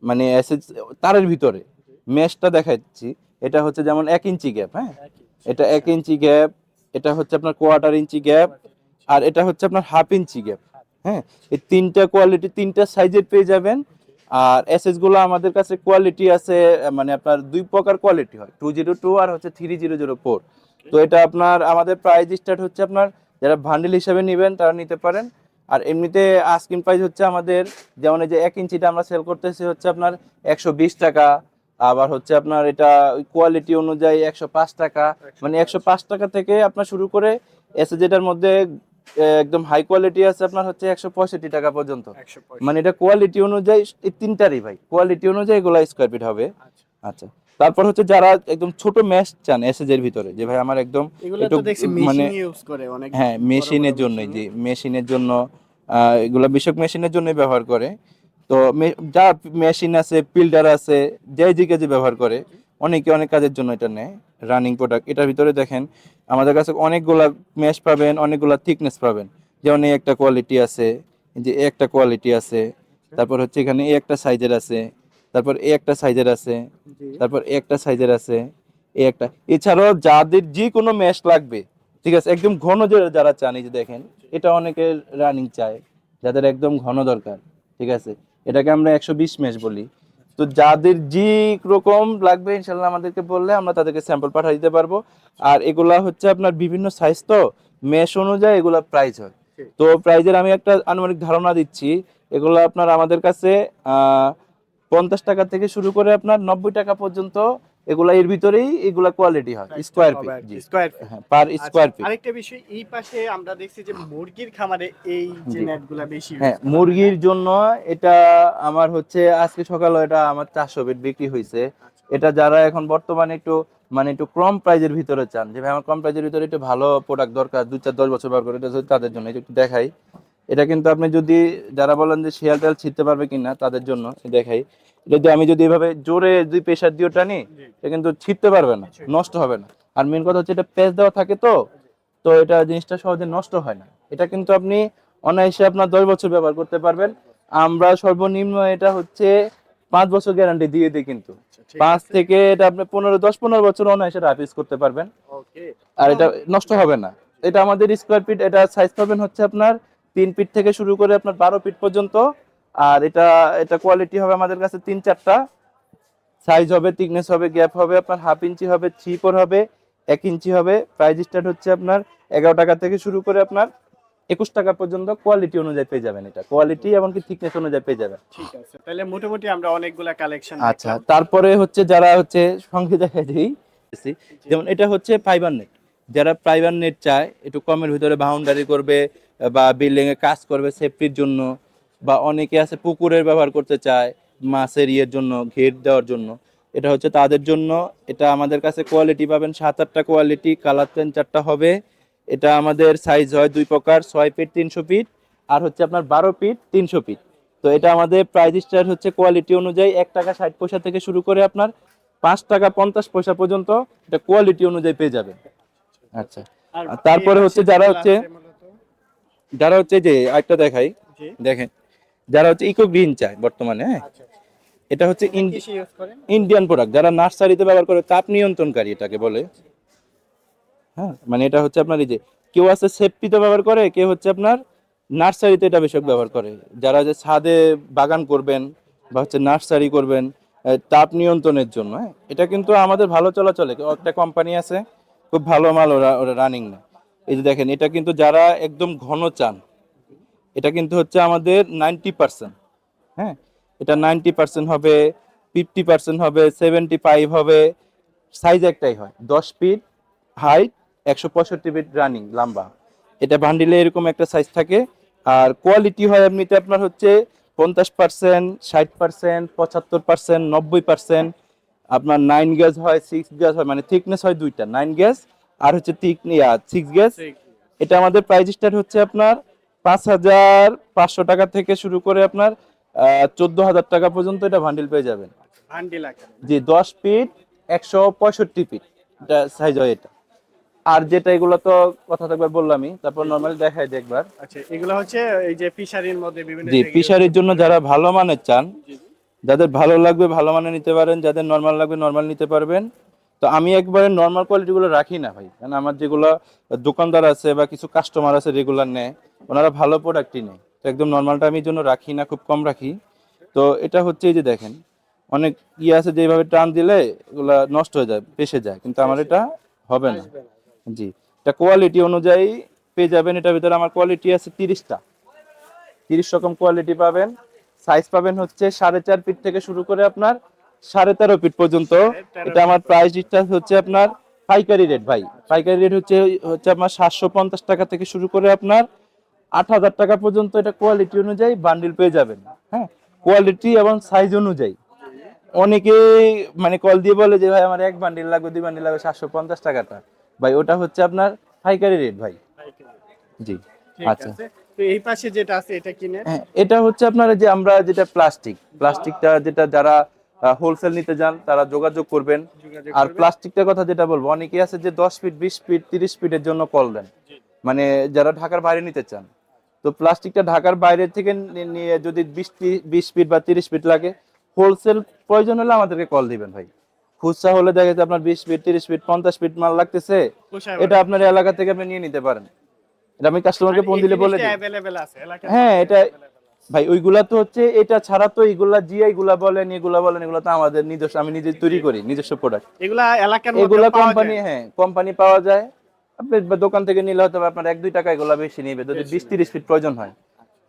মানে এসএস তারের ভিতরে মেশটা দেখাচ্ছি। এটা হচ্ছে যেমন 1 ইঞ্চি গ্যাপ। হ্যাঁ, এক ইঞ্চি, এটা আচ্ছা। 1 ইঞ্চি গ্যাপ। এটা হচ্ছে আপনার 1/4 ইঞ্চি গ্যাপ। আর এটা হচ্ছে আপনার হাফ ইঞ্চি গ্যাপ। হ্যাঁ, এই 3টা কোয়ালিটি, 3টা সাইজের পেয়ে যাবেন। আর এসএস গুলো আমাদের কাছে কোয়ালিটি আছে, মানে আপনার 2 প্রকার কোয়ালিটি হয়, 202 আর হচ্ছে 3004। তো এটা আপনার আমাদের প্রাইস স্টার্ট হচ্ছে আপনার, যারা ভান্ডেল হিসেবে নেবেন তারা নিতে পারেন। আর এমনিতে আস্কিং প্রাইস হচ্ছে আমাদের, যেমন এই যে 1 ইঞ্চিটা আমরা সেল করতেছি হচ্ছে আপনার 120 টাকা। আবার হচ্ছে আপনার এটা কোয়ালিটি অনুযায়ী 105 টাকা। মানে 105 টাকা থেকে আপনার শুরু করে এসে যেটার মধ্যে একদম হাই কোয়ালিটি আছে আপনার হচ্ছে 165 টাকা পর্যন্ত। 165 মানে এটা কোয়ালিটি অনুযায়ী, এই তিনটারই ভাই কোয়ালিটি অনুযায়ী এগুলা স্কোয়ার ফিট হবে। আচ্ছা আচ্ছা, তারপর হচ্ছে যারা একদম ছোট ম্যাশ চান এসএজ এর ভিতরে, যে ভাই আমার একদম এগুলা একটু তো দেখছি মানে, মেশিং ইউজ করে অনেক হ্যাঁ বড় বড় মেশিনের জন্য, মেশিনে। যে মেশিনের জন্য এগুলা বিষয়ক মেশিনের জন্য ব্যবহার করে। তো যা মেশিন আছে, পিল্ডার আছে, যে যে কাজে ব্যবহার করে, অনেকে অনেক কাজের জন্য এটা নেয়। রানিং প্রোডাক্ট, এটার ভিতরে দেখেন আমাদের কাছে অনেকগুলা ম্যাশ পাবেন, অনেকগুলা থিকনেস পাবেন। যেমন এই একটা কোয়ালিটি আছে, এই যে এই একটা কোয়ালিটি আছে, তারপর হচ্ছে এখানে এই একটা সাইজের আছে, তারপর এই একটা সাইজের আছে, জি তারপর এই একটা সাইজের আছে, এই একটা। এছাড়াও যাদের যে কোনো ম্যাশ লাগবে, ঠিক আছে, একদম ঘন যারা চান, এই যে দেখেন, এটা অনেকে রানিং চায়, যাদের একদম ঘন দরকার। ঠিক আছে, এটাকে আমরা 120 ম্যাশ বলি। তো যাদের যে রকম লাগবে ইনশাল্লাহ আমাদেরকে বললে আমরা তাদেরকে স্যাম্পল পাঠিয়ে দিতে পারবো। আর এগুলা হচ্ছে আপনার বিভিন্ন সাইজ, তো মেশ অনুযায়ী এগুলা প্রাইস হয়। তো প্রাইজের আমি একটা আনুমানিক ধারণা দিচ্ছি। এগুলো আপনার আমাদের কাছে 50 টাকা থেকে শুরু করে আপনার 90 টাকা পর্যন্ত, এগুলা এর ভিতরেই এগুলা কোয়ালিটি হয় স্কোয়ার ফিট। জি, স্কয়ার ফিট। হ্যাঁ, পার আচ্ছা, স্কোয়ার ফিট। আরেকটা বিষয়, এই পাশে আমরা দেখছি যে মুরগির খামারে এই যে জি, নেটগুলা বেশি ইউজ হ্যাঁ, করা হয়, মুরগির হ্যাঁ? জন্য এটা আমার হচ্ছে আজকে সকালে এটা আমার 400 পিট বিক্রি হয়েছে। আচ্ছা, এটা যারা এখন বর্তমানে একটু মানে একটু কম প্রাইজের ভিতরে চান, যে ভাই আমার কম প্রাইজের ভিতরে একটু ভালো প্রোডাক্ট দরকার, 2 4 10 বছর ব্যবহার করে, এটা হচ্ছে তাদের জন্য। এটা একটু দেখাই। এটা কিন্তু আপনি যদি যারা বলেন যে শিয়াল টেল ছিঁড়তে পারবে কিনা তাদের জন্য দেখাই। যদি আমি যদি এভাবে জোরে দুই প্রেশার দিয়ে টানি, জি, এটা কিন্তু ছিঁড়তে পারবে না, কিছুই নষ্ট হবে না। আর মেন কথা হচ্ছে এটা পেঁচ দেওয়া থাকে, তো জি। তো এটা জিনিসটা সহজে নষ্ট হয় না। এটা কিন্তু আপনি অনায়াসে আপনার 10 বছর ব্যবহার করতে পারবেন। আমরা সর্বনিম্ন এটা হচ্ছে 5 বছর গ্যারান্টি দিয়ে দিই কিন্তু। আচ্ছা, ঠিক 5 আছে। থেকে এটা আপনি 10 15 বছর অনায়াসে রাফ ইউজ করতে পারবেন, ওকে। আর তো এটা নষ্ট হবে না। এটা আমাদের স্কোয়ার ফিট, এটা সাইজ পাবেন হচ্ছে আপনার 3 ফিট থেকে শুরু করে আপনার 12 ফিট পর্যন্ত। আর এটা এটা কোয়ালিটি হবে আমাদের কাছে 3 4টা সাইজ হবে, থিকনেস হবে, গ্যাপ হবে, আপনার 1/2 ইঞ্চি হবে, 3/4 হবে, 1 ইঞ্চি হবে। প্রাইস স্টার্ট হচ্ছে আপনার 11 টাকা থেকে শুরু করে আপনার 21 টাকা পর্যন্ত, কোয়ালিটি অনুযায়ী পেয়ে যাবেন। এটা কোয়ালিটি এমনকি থিকনেস অনুযায়ী পেয়ে যাবেন। ঠিক আছে, তাহলে মোটামুটি আমরা অনেকগুলা কালেকশন আচ্ছা, দেখলাম। তারপরে হচ্ছে যারা হচ্ছে সঙ্গে দেখা দিই, জি, যেমন এটা হচ্ছে ফাইবার নেট। যারা ফাইবার নেট চায় একটু কমের ভিতরে বাউন্ডারি করবে বা বিল্ডিং এ কাজ করবে সেফটির জন্য, বা অনেকে আছে পুকুরের ব্যবহার করতে চায় মাছের ইয়ের জন্য, ঘের দেওয়ার জন্য, এটা হচ্ছে তাদের জন্য। এটা আমাদের কাছে কোয়ালিটি পাবেন 7 8টা কোয়ালিটি, কালার 3 4টা হবে। এটা আমাদের সাইজ হয় 2 প্রকার, 6 ফিট 300 ফিট, আর হচ্ছে আপনার 12 ফিট 300 ফিট। তো এটা আমাদের প্রাইস স্টার হচ্ছে কোয়ালিটি অনুযায়ী 1 টাকা 60 পয়সা থেকে শুরু করে আপনার 5 টাকা 50 পয়সা পর্যন্ত, এটা কোয়ালিটি অনুযায়ী পেয়ে যাবেন। আচ্ছা, আর আর এই তারপরে পাশে হচ্ছে যারা যেগুলো হচ্ছে আছে মূলত, যে আরেকটা দেখাই, জি, দেখেন, যারা হচ্ছে ইকো গ্রিন চায় বর্তমানে, হ্যাঁ, আচ্ছা, আচ্ছা। এটা হচ্ছে এটা কিসে ইউজ করেন? ইন্ডিয়ান প্রোডাক্ট, যারা নার্সারিতে ব্যবহার করে, তাপ নিয়ন্ত্রণকারী এটাকে বলে। হ্যাঁ, মানে এটা হচ্ছে আপনার এই যে কেউ আছে সেফটিতে ব্যবহার করে, কেউ হচ্ছে আপনার নার্সারিতে এটা বেশি ব্যবহার করে। যারা যে ছাদে বাগান করবেন বা হচ্ছে নার্সারি করবেন তাপ নিয়ন্ত্রণের জন্য, হ্যাঁ, এটা কিন্তু আমাদের ভালো চলাচলে। একটা কোম্পানি আছে খুব ভালো মাল, ওরা ওরা রানিং না। এই যে দেখেন, এটা কিন্তু যারা একদম ঘন চান, এটা কিন্তু হচ্ছে আমাদের 90%। হ্যাঁ, এটা 90% হবে, 50% হবে, 75 হবে। সাইজ একটাই হয়, 10 ফিট হাইট, 165 ফিট রানিং লম্বা। এটা বান্ডিলে এরকম একটা সাইজ থাকে। আর কোয়ালিটি হয় এমনিতে আপনার হচ্ছে 50%, 60%, 75%, 90%। আপনার 9 গেজ হয়, 6 গেজ হয়, মানে থিকনেস হয় দুইটা, 9 গেজ আর হচ্ছে 6 গেজ। ঠিক। এটা আমাদের প্রাইস স্টার্ট হচ্ছে আপনার 5,500 টাকা থেকে শুরু করে আপনার 14,000 টাকা পর্যন্ত এটা বান্ডিল পেয়ে যাবেন। বান্ডিল আকারে, না? জি, 10 ফিট 165 ফিট এটা সাইজ হয় এটা। আর যেটা এগুলো তো কথা তো একবার বললামই, তারপর জি, জি। নর্মালি দেখাই যে একবার। আচ্ছা, এগুলো হচ্ছে এই যে ফিশারির মধ্যে বিভিন্ন জি, জায়গায় ইউজ ফিশারির করতে জন্য পারবেন। যারা ভালো মানের চান, জি, জি। যাদের ভালো লাগবে ভালো মানের নিতে পারেন, যাদের নর্মাল লাগবে নর্মাল নিতে পারবেন। তো আমি একবারে নর্মাল কোয়ালিটি গুলো রাখি না ভাই, কারণ আমার যেগুলো দোকানদার আছে বা কিছু কাস্টমার আছে রেগুলার নেয়, ওনারা ভালো প্রোডাক্টই নেয়। তো একদম নর্মালটা আমি এই জন্য রাখি না, খুব কম রাখি। তো এটা হচ্ছে এই যে দেখেন, অনেক ইয়ে আছে যেভাবে টান দিলে এগুলা নষ্ট হয়ে যায়, পেশে যায়, কিন্তু আমার বেশি এটা হবে না। আসবে না। জি, এটা কোয়ালিটি অনুযায়ী পেয়ে যাবেন। এটার ভিতরে আমার কোয়ালিটি আছে 30টা, 30 রকম কোয়ালিটি পাবেন। সাইজ পাবেন হচ্ছে 4.5 ফিট থেকে শুরু করে আপনার 13.5 ফিট পর্যন্ত। 13.5 এটা আমার ফিট প্রাইস পর্যন্ত। ডিসটেন্স হচ্ছে আপনার পাইকারি রেট ভাই। পাইকারি রেট হচ্ছে হচ্ছে আপনার 750 টাকা থেকে শুরু করে আপনার 8,000 টাকা পর্যন্ত। এটা কোয়ালিটি অনুযায়ী বান্ডিল পেয়ে যাবেন। হ্যাঁ, কোয়ালিটি এবং সাইজ অনুযায়ী। অনেকে মানে কল দিয়ে বলে যে ভাই আমার 1 বান্ডিল লাগবে, 2 বান্ডিল লাগবে, 750 টাকাটা ভাই, ওটা হচ্ছে আপনার পাইকারি রেট ভাই। জি, ঠিক আচ্ছা। আছে। তো এই পাশে যেটা আছে এটা কি নেট? হ্যাঁ, এটা হচ্ছে আপনার যে আমরা যেটা প্লাস্টিকটা যেটা যারা হোলসেল নিতে যান তারা যোগাযোগ করবেন। যোগাযোগ আর করবেন। প্লাস্টিকটার কথা যেটা বলবো, অনেকে আছে যে 10 ফিট 20 ফিট 30 ফিটের জন্য কল দেন, জি। মানে যারা ঢাকার বাইরে নিতে চান। তো প্লাস্টিকটা ঢাকার বাইরে থেকে নিয়ে যদি 20 ফিট বা 30 ফিট লাগে, হোলসেল প্রয়োজন হলে আমাদেরকে কল দিবেন ভাই। খুচরা হলে দেখা যাচ্ছে আপনার 20 ফিট 30 ফিট 50 ফিট মাল লাগতেছে, পোষায় এটা বলে। আপনার এলাকা থেকে আপনি নিয়ে নিতে পারেন। এটা আমি আর কাস্টমারকে ফোন এই দিলে বলে জিনিসটা দিই। অ্যাভেলেবেল আছে এলাকার হ্যাঁ, মধ্যে এটা available আছে। ভাই ওইগুলা তো হচ্ছে এটা ছাড়া তো এইগুলা জিআই গুলা বলেন এগুলা বলেন এগুলা তো আমাদের নিজস্ব, আমি নিজে তৈরি করি নিজস্ব প্রোডাক্ট। এগুলা এলাকার মধ্যে এগুলা পাওয়া কোম্পানি, যায়? হ্যাঁ কোম্পানি পাওয়া যায়। আপনি দোকান থেকে নিলে হয়তো আপনার 1-2 টাকা এগুলা বেশি নিবে যদি বেশি 20-30 ফিট প্রয়োজন হয়।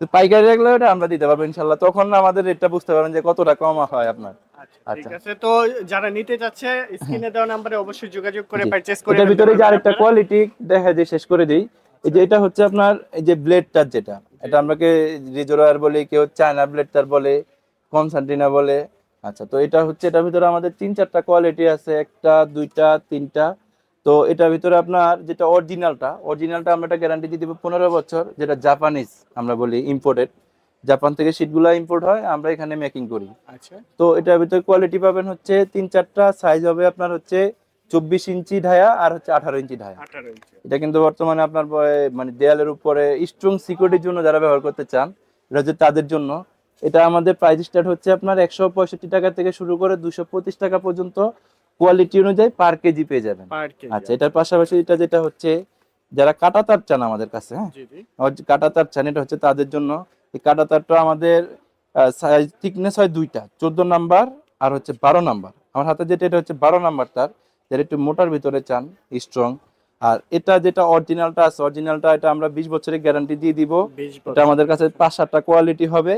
তো পাইকারি রাখলে ওটা আমরা দিতে পারবো ইনশাল্লাহ, তখন আমাদের রেটটা বুঝতে পারবেন যে কতটা কম হয় আপনার। আচ্ছা ঠিক আচ্ছা আছে, তো যারা নিতে যাচ্ছে স্ক্রিনে দেওয়া নম্বরে অবশ্যই যোগাযোগ করে জি, পারচেজ করে এটার ফেলতে ভিতরে যে পারবেন আরেকটা আপনারা। কোয়ালিটি দেখা যায় শেষ করে দিই। এই যে এটা হচ্ছে আপনার এই যে ব্লেড টাচ যেটা, এটা আমরাকে রিজোয়ার বলি, কেউ চায়না ব্লেড টাচ বলে, কনসান্টিনা বলে। আচ্ছা, তো এটা হচ্ছে এটার ভিতরে আমাদের 3-4টা কোয়ালিটি আছে, একটা দুইটা তিনটা। তো এটার ভিতরে আপনার যেটা অরিজিনালটা আমরা একটা গ্যারান্টি দিয়ে দিব 15 বছর, যেটা জাপানিজ আমরা বলি ইম্পোর্টেড। জাপান থেকে শীটগুলা ইম্পোর্ট হয়, আমরা এখানে মেকিং করি। আচ্ছা তো এটার ভিতরে কোয়ালিটি পাবেন হচ্ছে 3-4টা সাইজ হবে আপনার হচ্ছে 24 ইঞ্চি ঢায়া আর হচ্ছে 18 ইঞ্চি ঢায়া। 18 ইঞ্চি। এটা কিন্তু বর্তমানে আপনার মানে দেয়ালের উপরে স্ট্রং সিকিউরিটির জন্য যারা ব্যবহার করতে চান, এটা হচ্ছে তাদের জন্য। এটা আমাদের প্রাইস স্টার্ট হচ্ছে আপনার 165 টাকা থেকে শুরু করে 225 টাকা পর্যন্ত, কোয়ালিটি অনুযায়ী পার কেজি পেয়ে যাবেন। পার কেজি। আচ্ছা, এটার পাশাপাশি এটা যেটা হচ্ছে যারা কাটা তার চান আমাদের কাছে, হ্যাঁ জি জি। কাটা তার চান, এটা হচ্ছে তাদের জন্য। এই কাটা তারটা আমাদের সাইজ থিকনেস হয় দুইটা, 14 নাম্বার আর হচ্ছে 12 নাম্বার। আমার হাতে যেটা এটা হচ্ছে 12 নাম্বার তার, যারা একটু মোটার ভিতরে চান স্ট্রং। আর এটা যেটা অরিজিনালটা আছে, অরিজিনালটা এটা আমরা 20 বছরের গ্যারান্টি দিয়ে দিব। 20 এটা বছর। আমাদের কাছে 5-7টা কোয়ালিটি হবে।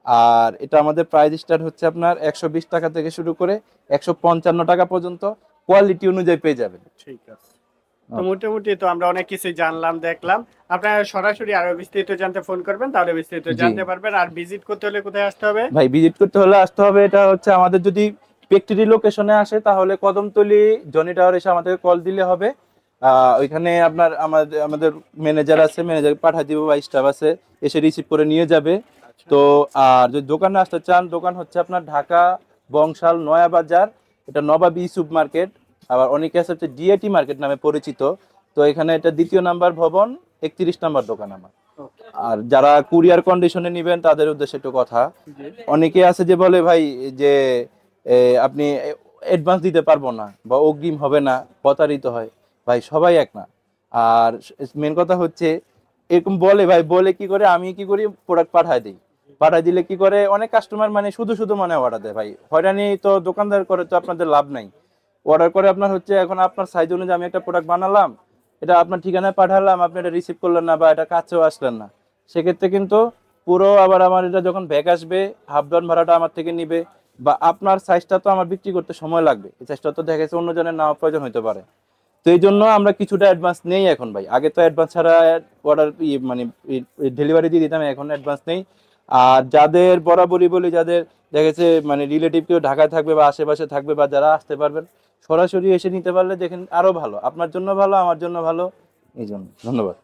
আর এটা আমাদের প্রাইস স্টার্ট হচ্ছে আপনার 120 টাকা থেকে শুরু করে 155 টাকা পর্যন্ত, কোয়ালিটি অনুযায়ী পেয়ে যাবেন। ঠিক আছে, তো মোটামুটি তো আমরা অনেক কিছু জানলাম দেখলাম। আপনারা সরাসরি আরো বিস্তারিত জানতে ফোন করবেন, তাহলে বিস্তারিত জি জানতে পারবেন। আর ভিজিট করতে হলে কোথায় আসতে হবে? ভাই, ভিজিট করতে হলে আসতে হবে, এটা হচ্ছে আমাদের যদি ফ্যাক্টরি লোকেশনে আসে তাহলে কদমতলি জনি টাওয়ার এসে আমাদেরকে কল দিলে হবে। ওইখানে আপনার আমাদের আমাদের ম্যানেজার আছে, ম্যানেজার পাঠিয়ে দিব বা স্টাফ আছে, এসে রিসিভ করে নিয়ে যাবে। আচ্ছা তো আর যদি দোকানে আসতে চান, দোকান হচ্ছে আপনার ঢাকা বংশাল নয়া বাজার, এটা নবাব ইউসুফ মার্কেট, আবার অনেকে আছে হচ্ছে ডিএটি মার্কেট নামে পরিচিত। তো এখানে এটা 2য় নাম্বার ভবন, 31 নাম্বার দোকান আমার। ওকে। আর যারা কুরিয়ার কন্ডিশনে নিবেন তাদের উদ্দেশ্যে একটু কথা। জি অনেকে আছে যে বলে ভাই যে আপনি অ্যাডভান্স দিতে পারবো না বা অগ্রিম হবে না, প্রতারিত হয়। ভাই সবাই এক না। আর মেন কথা হচ্ছে এরকম বলে ভাই, বলে কি করে, আমি কি করি প্রোডাক্ট পাঠায় দিই। পাঠায় দিলে কি করে অনেক কাস্টমার মানে শুধু শুধু মানে অর্ডার দেয়। ভাই হয়রানি তো দোকানদার করে তো আপনাদের লাভ নাই। অর্ডার করে আপনার হচ্ছে এখন আপনার সাইজ অনুযায়ী আমি একটা প্রোডাক্ট বানালাম, এটা আপনার ঠিকানায় পাঠালাম, আপনি এটা রিসিভ করলেন না বা এটা কাছেও আসলেন না, সেক্ষেত্রে কিন্তু পুরো আবার আমার এটা যখন ব্যাগ আসবে হাফ ডাউন ভাড়াটা আমার থেকে নিবে। বা আপনার সাইজটা তো আমার বিক্রি করতে সময় লাগবে, এই সাইজটা তো দেখা গেছে অন্যজনের নেওয়া প্রয়োজন হতে পারে। তো এই জন্য আমরা কিছুটা অ্যাডভান্স নেই এখন ভাই। আগে তো অ্যাডভান্স ছাড়া অর্ডার মানে ডেলিভারি দিয়ে দিতাম, এখন অ্যাডভান্স নেই। আর যাদের বরাবরই বলি, যাদের দেখা গেছে মানে রিলেটিভ কেউ ঢাকায় থাকবে বা আশেপাশে থাকবে বা যারা আসতে পারবেন, সরাসরি এসে নিতে পারলে দেখেন আরো ভালো, আপনার জন্য ভালো, আমার জন্য ভালো। এই জন্য ধন্যবাদ।